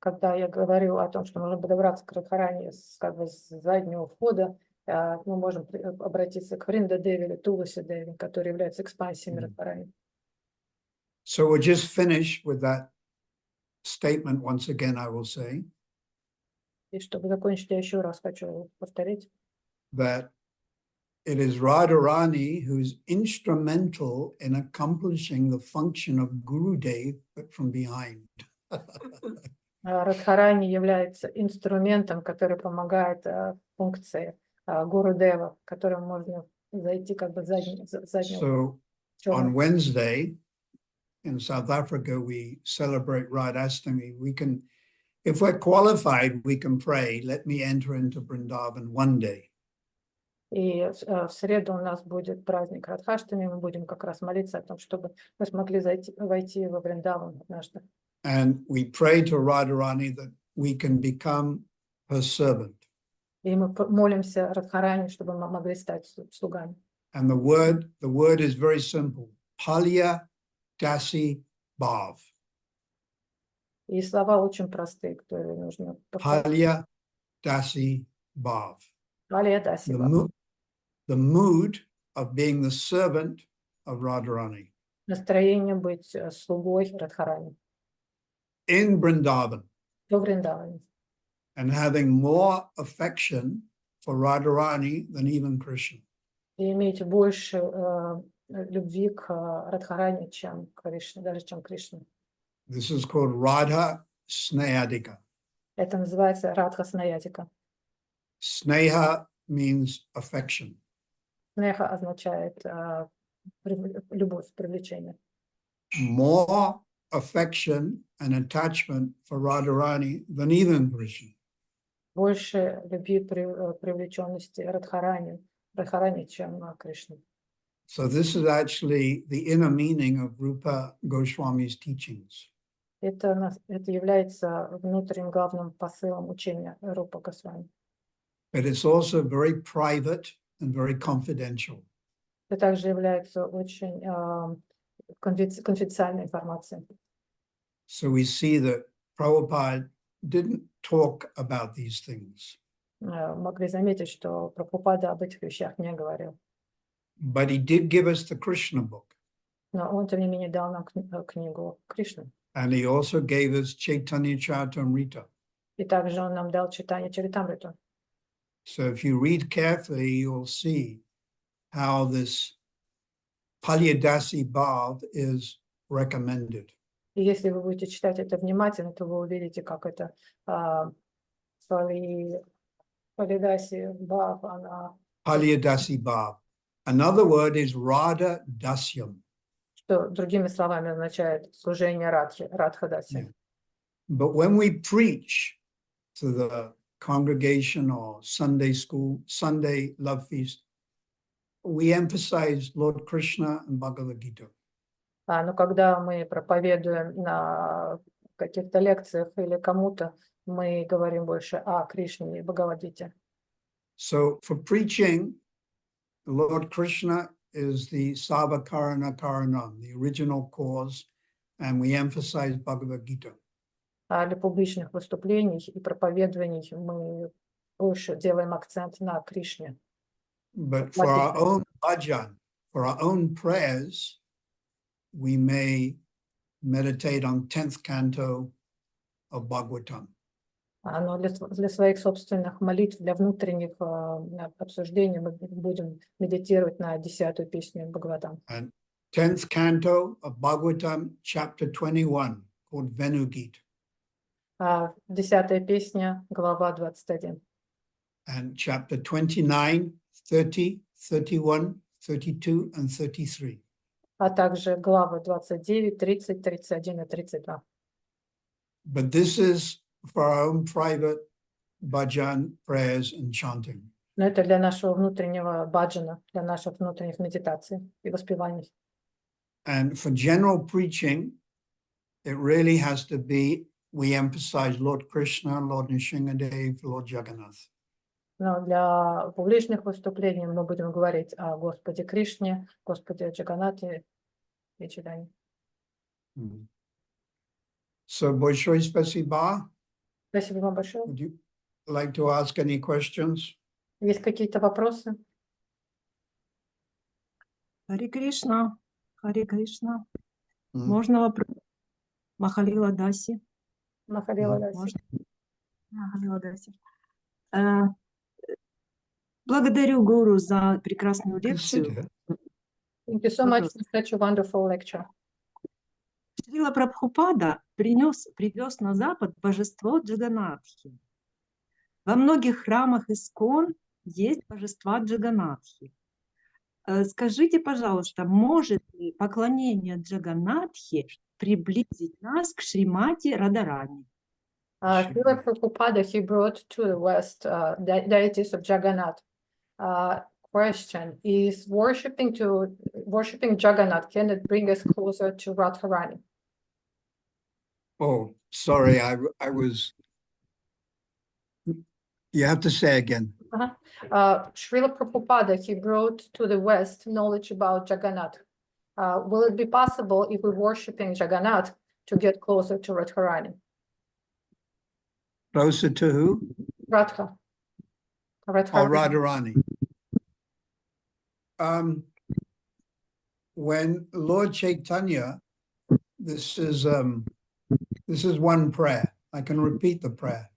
Когда я говорю о том, что можно подобраться к Радхарани как бы с заднего входа, мы можем обратиться к Бринда Деви или Туласи Деви, которые являются экспансиями Радхарани.
So we'll just finish with that statement once again, I will say.
И чтобы закончить, я еще раз хочу повторить,
that it is Radharani who's instrumental in accomplishing the function of Gurudev, but from behind.
Радхарани является инструментом, который помогает функции Гурудева, к которому можно зайти как бы заднего.
So on Wednesday in South Africa, we celebrate Radhastami. We can, if we're qualified, we can pray, let me enter into Vrindavan one day.
И в среду у нас будет праздник Радхаштами, мы будем как раз молиться о том, чтобы мы смогли войти во Вриндаван однажды.
And we pray to Radharani that we can become her servant.
И мы молимся Радхарани, чтобы мы могли стать слугами.
And the word is very simple. Palya Dasi Bhav.
И слова очень простые, которые нужно повторять.
Palya Dasi Bhav.
Palya Dasi Bhav.
The mood of being the servant of Radharani.
Настроение быть слугой Радхарани.
in Vrindavan
во Вриндаване.
and having more affection for Radharani than even Krishna.
И иметь больше любви к Радхарани, чем к Кришне, даже чем к Кришне.
This is called Radha Snehadika.
Это называется Радха Снаятика.
Sneha means affection.
Снеха означает любовь, привлечение.
More affection and attachment for Radharani than even Krishna.
Больше любви, привлеченности Радхарани, чем Кришне.
So this is actually the inner meaning of Rupa Goswami's teachings.
Это является внутренним главным посылом учения Рупа Госвами.
But it's also very private and very confidential.
Это также является очень конфиденциальной информацией.
So we see that Prabhupada didn't talk about these things,
Могли заметить, что Прабхупада об этих вещах не говорил.
but he did give us the Krishna book,
Но он, тем не менее, дал нам книгу Кришны.
and he also gave us Chaitanya Charitamrita.
И также он нам дал читание Чаритамриту.
So if you read carefully, you'll see how this Palyadasi Bhav is recommended.
И если вы будете читать это внимательно, то вы увидите, как это Палидаси Бхав, она,
Palyadasi Bhav. Another word is Radha Dasyam.
что другими словами означает служение Радхи, Радхадаси.
Yeah. But when we preach to the congregation or Sunday school, Sunday love feast, we emphasize Lord Krishna and Bhagavad Gita.
Но когда мы проповедуем на каких-то лекциях или кому-то, мы говорим больше о Кришне и Бхагавадгите.
So for preaching, Lord Krishna is the Sarvakarana Karanam, the original cause, and we emphasize Bhagavad Gita.
А для публичных выступлений и проповедований мы больше делаем акцент на Кришне.
But for our own bhajan, for our own prayers, we may meditate on 10th canto of Bhagavatam.
Но для своих собственных молитв, для внутренних обсуждений мы будем медитировать на 10-ю песню Бхагаватам.
And 10th canto of Bhagavatam, chapter 21, called Venugit.
10-я песня, глава 21.
And chapter 29, 30, 31, 32, and 33.
А также главы 29, 30, 31 и 32.
But this is for our own private bhajan, prayers, and chanting.
Но это для нашего внутреннего баджана, для наших внутренних медитаций и воспеваний.
And for general preaching, it really has to be, we emphasize Lord Krishna, Lord Nrsimhadev, Lord Jagannath.
Но для публичных выступлений мы будем говорить о Господе Кришне, Господе Джаганнате и Чидане.
So, большое спасибо.
Спасибо вам большое.
Would you like to ask any questions?
Есть какие-то вопросы?
Харе Кришна, Харе Кришна.
Mm.
Можно вопрос? Махалила Даси.
Махалила Даси.
Можно? Махалила Даси. Благодарю Гуру за прекрасную лекцию.
Consider
Thank you so much for such a wonderful lecture.
Шрила Прабхупада привез на Запад божество Джаганатхи. Во многих храмах Искон есть божества Джаганатхи. Скажите, пожалуйста, может ли поклонение Джаганатхи приблизить нас к Шримати Радхарани?
Srila Prabhupada, he brought to the West deities of Jagannath. Question: is worshiping Jagannath, can it bring us closer to Radharani?
Oh, sorry, I was. You have to say again.
Srila Prabhupada, he brought to the West knowledge about Jagannath. Will it be possible if we're worshiping Jagannath to get closer to Radharani?
Closer to who?
Radha.
Oh, Radharani. When Lord Chaitanya, this is This is one prayer. I can repeat the prayer.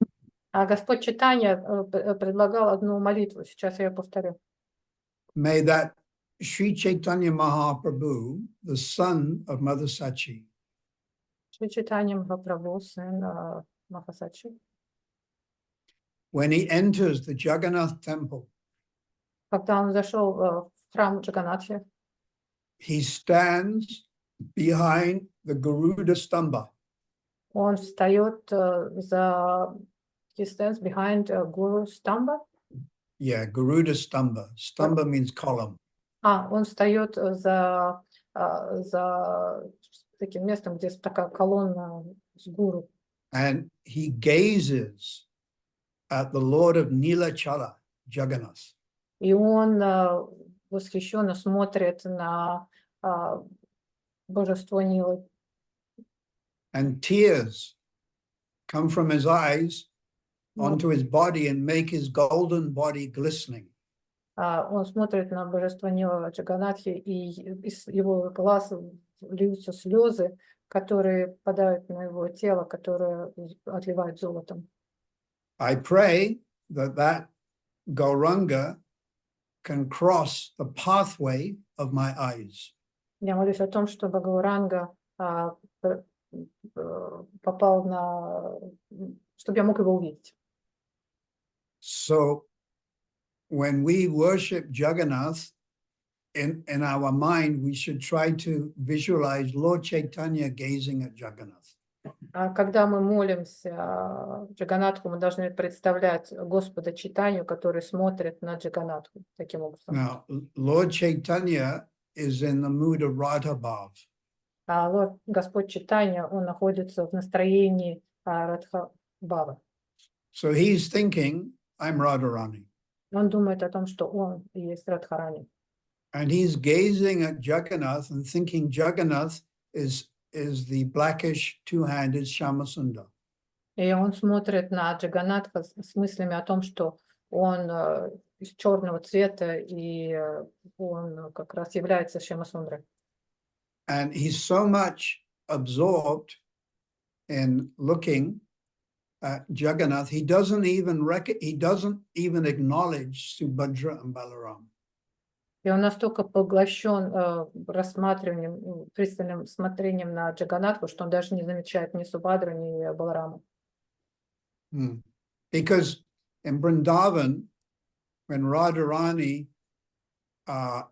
А Господь Чайтанья предлагал одну молитву, сейчас я ее повторю.
May that Sri Chaitanya Mahaprabhu, the son of Mother Sachi,
Шри Чайтанья Махапрабху, сын Махасачи,
when he enters the Jagannath temple,
когда он зашел в храм Джаганатхи,
he stands behind the Garuda Stamba.
он встает he stands behind Guru Stamba.
Yeah, Garuda Stamba. Stamba means column.
Он встает за таким местом, где такая колонна с гуру.
And he gazes at the Lord of Nilachala, Jagannath.
И он восхищенно смотрит на божество Нилы.
And tears come from his eyes onto his body and make his golden body glistening.
Он смотрит на божество Нила Джаганатхи, и из его глаз льются слезы, которые падают на его тело, которое отливает золотом.
I pray that that Gauranga can cross the pathway of my eyes.
Я молюсь о том, чтобы Гауранга попал чтобы я мог его увидеть.
So when we worship Jagannath, in our mind, we should try to visualize Lord Chaitanya gazing at Jagannath.
Когда мы молимся Джаганатху, мы должны представлять Господа Чайтанью, который смотрит на Джаганатху таким образом.
Now, Lord Chaitanya is in the mood of Radha Bhav.
Господь Чайтанья, он находится в настроении Радха Бхава.
So he's thinking, I'm Radharani.
Он думает о том, что он и есть Радхарани.
And he's gazing at Jagannath and thinking Jagannath is the blackish two-handed Shyamasundar.
И он смотрит на Джаганатха с мыслями о том, что он из черного цвета, и он как раз является Шьямасундрой.
And he's so much absorbed in looking at Jagannath, he doesn't even acknowledge Subhadra and Balaram.
И он настолько поглощен рассматриванием, пристальным смотрением на Джаганатху, что он даже не замечает ни Субхадру, ни Балараму.
Because in Vrindavan, when Radharani,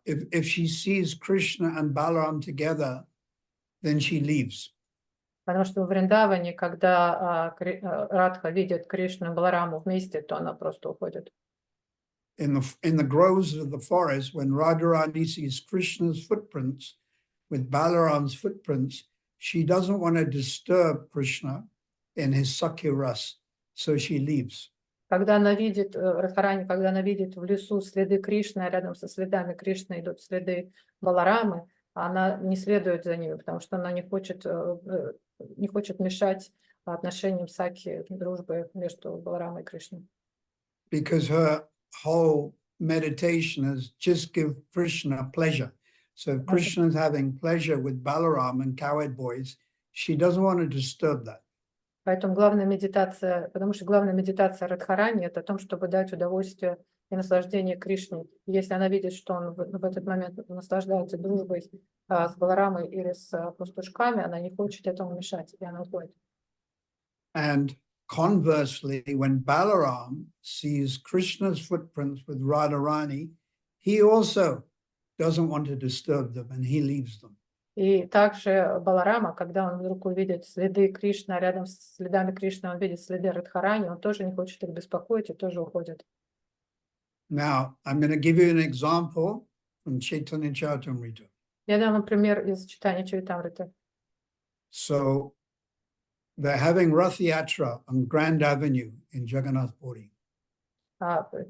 if she sees Krishna and Balaram together, then she leaves.
Потому что в Вриндаване, когда Радха видит Кришну и Балараму вместе, то она просто уходит.
In the groves of the forest, when Radharani sees Krishna's footprints with Balaram's footprints, she doesn't want to disturb Krishna in his Sakhya ras, so she leaves.
Когда она видит, Радхарани, когда она видит в лесу следы Кришны, а рядом со следами Кришны идут следы Баларамы, она не следует за ними, потому что она не хочет мешать отношениям Сакхи, дружбы между Баларамой и Кришной.
Because her whole meditation is just give Krishna pleasure. So if Krishna is having pleasure with Balaram and cowherd boys, she doesn't want to disturb that.
Поэтому главная медитация, потому что главная медитация Радхарани — это о том, чтобы дать удовольствие и наслаждение Кришне. Если она видит, что он в этот момент наслаждается дружбой с Баларамой или с пастушками, она не хочет этому мешать, и она уходит.
And conversely, when Balaram sees Krishna's footprints with Radharani, he also doesn't want to disturb them and he leaves them.
И также Баларама, когда он вдруг увидит следы Кришны, а рядом с следами Кришны он видит следы Радхарани, он тоже не хочет их беспокоить и тоже уходит.
Now, I'm going to give you an example from Chaitanya Charitamrita.
Я дам вам пример из читания Чаритамриты.
So, they're having Rath Yatra on Grand Avenue in Jagannath Puri.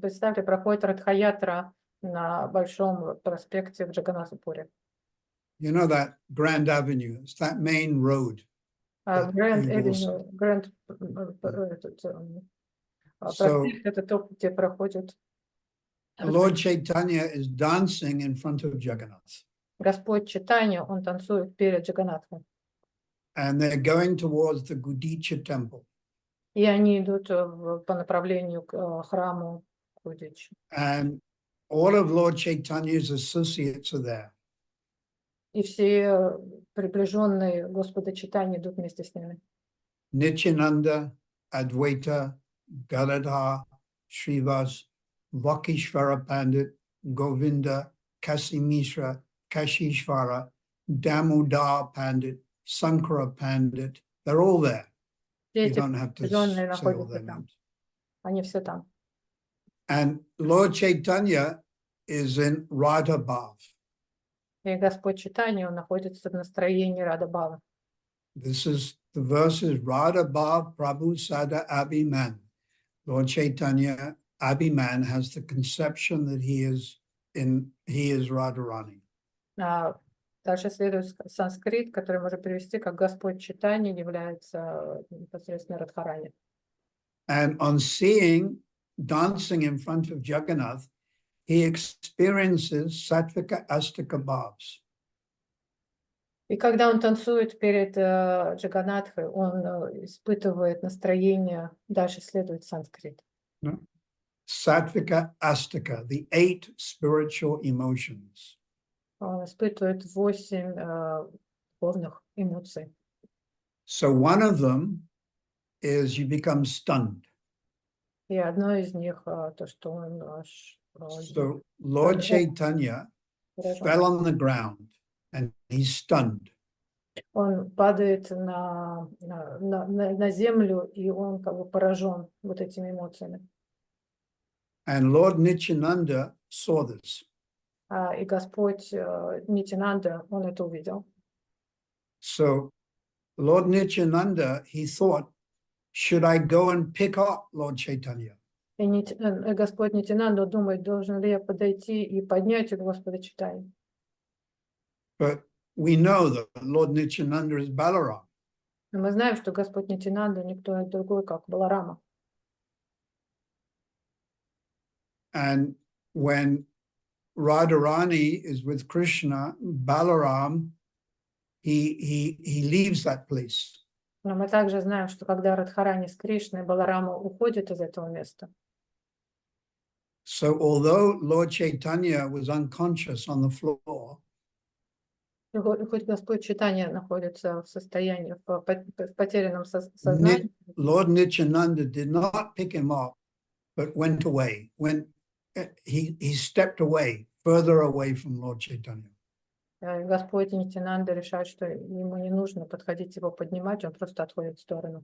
Представьте, проходит Радха-ятра на Большом проспекте в Джаганнатхапуре.
You know that Grand Avenue, it's that main road.
Grand Avenue, Grand проспект — это то, где проходит.
Lord Chaitanya is dancing in front of Jagannath.
Господь Чайтанья, он танцует перед Джаганнатхом.
and they're going towards the Gudicha temple.
И они идут по направлению к храму Гудичи.
And all of Lord Chaitanya's associates are there.
И все приближенные Господа Чайтаньи идут вместе с ними.
Nityananda, Advaita, Galadhar, Srivas, Vakishvara Pandit, Govinda, Kasi Mishra, Kashishvara, Damodar Pandit, Sankara Pandit, they're all there.
Все
You
эти
don't have to
приближенные
say all
находятся
their
там.
names.
Они все там.
And Lord Chaitanya is in Radha Bhav.
И Господь Чайтанья, он находится в настроении Радха-бхава.
This is the verses Radha Bhav Prabhu Sada Abhiman. Lord Chaitanya Abhiman has the conception that he is Radharani.
Дальше следует санскрит, который можно перевести как Господь Чайтанья является непосредственно Радхарани.
And on seeing dancing in front of Jagannath, he experiences Sattvika Astika Bhavs.
И когда он танцует перед Джаганатхой, он испытывает настроение, дальше следует санскрит.
Sattvika Astika, the 8 spiritual emotions.
Он испытывает 8 духовных эмоций.
So one of them is you become stunned.
И одно из них то, что он
So Lord Chaitanya fell on the ground and he's stunned.
Он падает на землю, и он как бы поражен вот этими эмоциями.
And Lord Nityananda saw this.
И Господь Нитянанда, он это увидел.
So Lord Nityananda, he thought, should I go and pick up Lord Chaitanya?
И Господь Нитянанда думает, должен ли я подойти и поднять Господа Чайтанью.
But we know that Lord Nityananda is Balaram.
Но мы знаем, что Господь Нитянанда никто другой, как Баларама.
And when Radharani is with Krishna, Balaram, he leaves that place.
Но мы также знаем, что когда Радхарани с Кришной, Баларама уходит из этого места.
So although Lord Chaitanya was unconscious on the floor,
И хоть Господь Чайтанья находится в состоянии, в потерянном сознании,
Lord Nityananda did not pick him up, but went away. He stepped away, further away from Lord Chaitanya.
Господь Нитянанда решает, что ему не нужно подходить его поднимать, он просто отходит в сторону.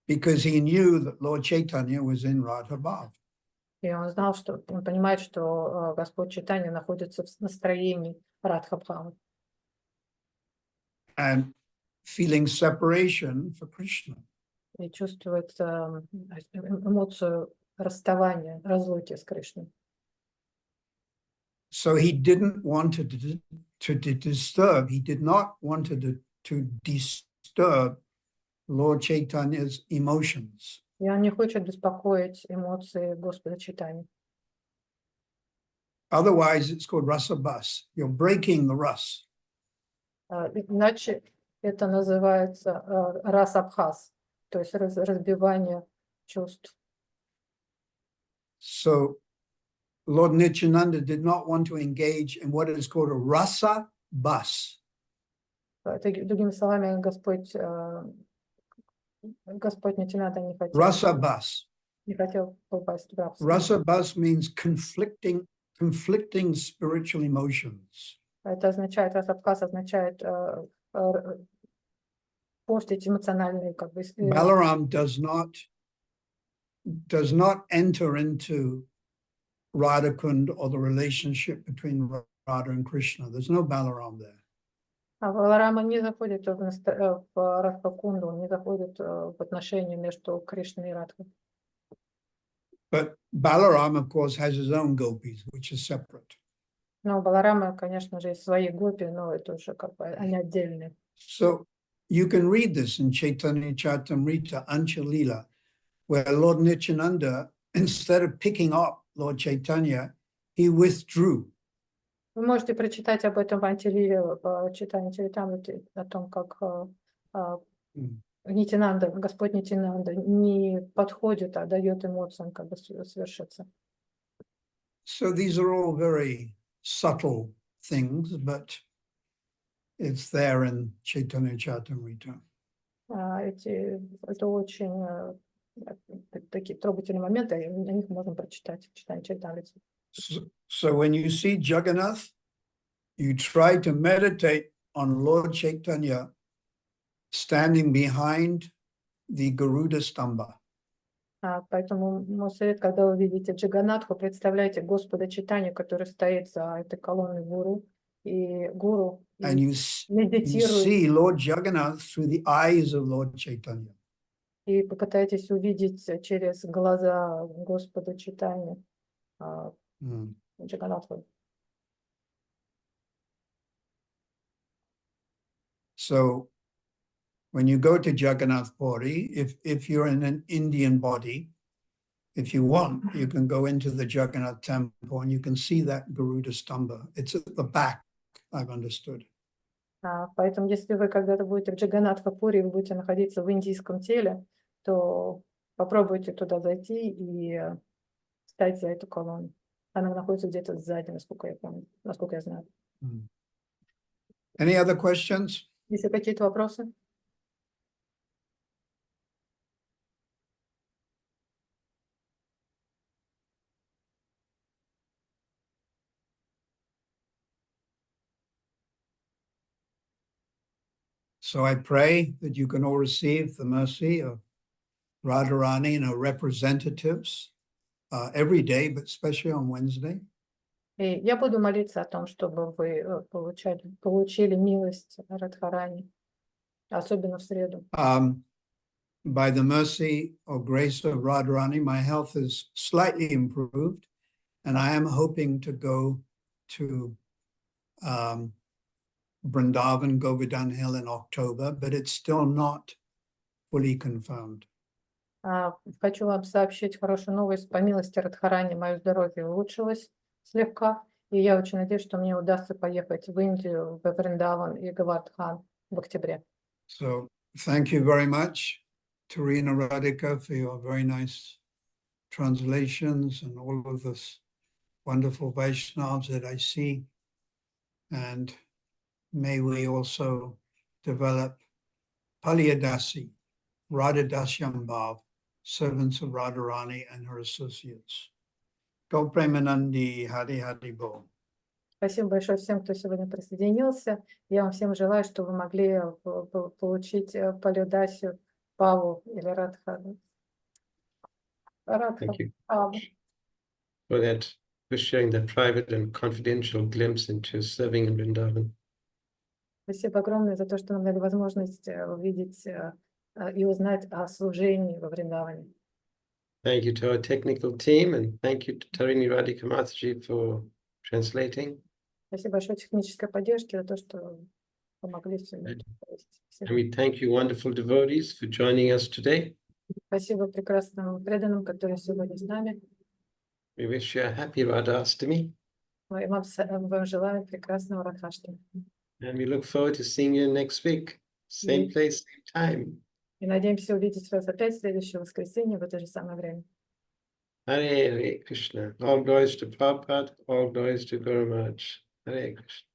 Because he knew that Lord Chaitanya was in Radha Bhav.
И он знал, что он понимает, что Господь Чайтанья находится в настроении Радха-бхавы.
And feeling separation for Krishna.
И чувствует эмоцию расставания, разлуки с Кришной.
So he didn't want to disturb, he did not want to disturb Lord Chaitanya's emotions.
И он не хочет беспокоить эмоции Господа Чайтаньи.
Otherwise, it's called rasa bas. You're breaking the ras.
Иначе это называется расабхаз, то есть разбивание чувств.
So Lord Nityananda did not want to engage in what is called a rasa bas.
Другими словами, Господь Нитянанда не хотел.
Rasa bas.
Не хотел попасть в рабство.
Rasa bas means conflicting spiritual emotions.
Это означает, расабхаз означает портить эмоциональные как бы.
Balaram does not enter into Radhakund or the relationship between Radha and Krishna. There's no Balaram there.
А Баларама не заходит в Радхакунду, он не заходит в отношения между Кришной и Радхой.
But Balaram, of course, has his own gopis, which is separate.
Но у Баларама, конечно же, есть свои гопи, но это уже как бы они отдельные.
So you can read this in Chaitanya Charitamrita, Anchalila, where Lord Nityananda, instead of picking up Lord Chaitanya, he withdrew.
Вы можете прочитать об этом в Антилиле, в читании Чаритамрити, о том, как Нитянанда, Господь Нитянанда не подходит, а дает эмоциям как бы свершиться.
So these are all very subtle things, but it's there in Chaitanya Charitamrita.
Это очень такие трогательные моменты, и на них можно прочитать в читании Чаритамрити.
So when you see Jagannath, you try to meditate on Lord Chaitanya standing behind the Garuda Stamba.
Поэтому мой совет, когда вы видите Джаганатху, представляйте Господа Чайтанью, который стоит за этой колонной гуру, и
And you
медитирует,
see Lord Jagannath through the eyes of Lord Chaitanya.
и попытайтесь увидеть через глаза Господа Чайтаньи Джаганатху.
So when you go to Jagannath Puri, if you're in an Indian body, if you want, you can go into the Jagannath temple and you can see that Garuda Stamba. It's at the back, I've understood.
Поэтому, если вы когда-то будете в Джаганатха-пури, вы будете находиться в индийском теле, то попробуйте туда зайти и встать за эту колонну. Она находится где-то сзади, насколько я помню, насколько я знаю.
Any other questions?
Есть ли какие-то вопросы?
So I pray that you can all receive the mercy of Radharani and her representatives every day, but especially on Wednesday.
И я буду молиться о том, чтобы вы получили милость Радхарани, особенно в среду.
By the mercy or grace of Radharani, my health is slightly improved, and I am hoping to go to Vrindavan, Govardhan Hill in October, but it's still not fully confirmed.
Хочу вам сообщить хорошую новость. По милости Радхарани мое здоровье улучшилось слегка, и я очень надеюсь, что мне удастся поехать в Индию, в Вриндаван и Govardhan в октябре.
So thank you very much, Tarina Radhika, for your very nice translations and all of this wonderful Vaishnavas that I see. And may we also develop Paliyadasi, Radhadasyam Bhav, servants of Radharani and her associates. Go Premanandi, Hari Hari Bo.
Спасибо большое всем, кто сегодня присоединился. Я вам всем желаю, чтобы вы могли получить Палиодасию, Паву или Радхану.
Thank you for that, for sharing that private and confidential glimpse into serving in Vrindavan.
Спасибо огромное за то, что нам дали возможность увидеть и узнать о служении во Вриндаване.
Thank you to our technical team, and thank you to Tarini Radhika Mataji for translating.
Спасибо большое технической поддержке за то, что помогли все это.
And we thank you, wonderful devotees, for joining us today.
Спасибо прекрасным преданным, которые сегодня с нами.
We wish you a happy Radhastami.
Мы вам желаем прекрасного Радхаштами.
And we look forward to seeing you next week. Same place, same time.
И надеемся увидеть вас опять в следующее воскресенье в это же самое время.
Hare Hare Krishna. All glories to Prabhupada, all glories to Guru Maharaj. Hare Krishna.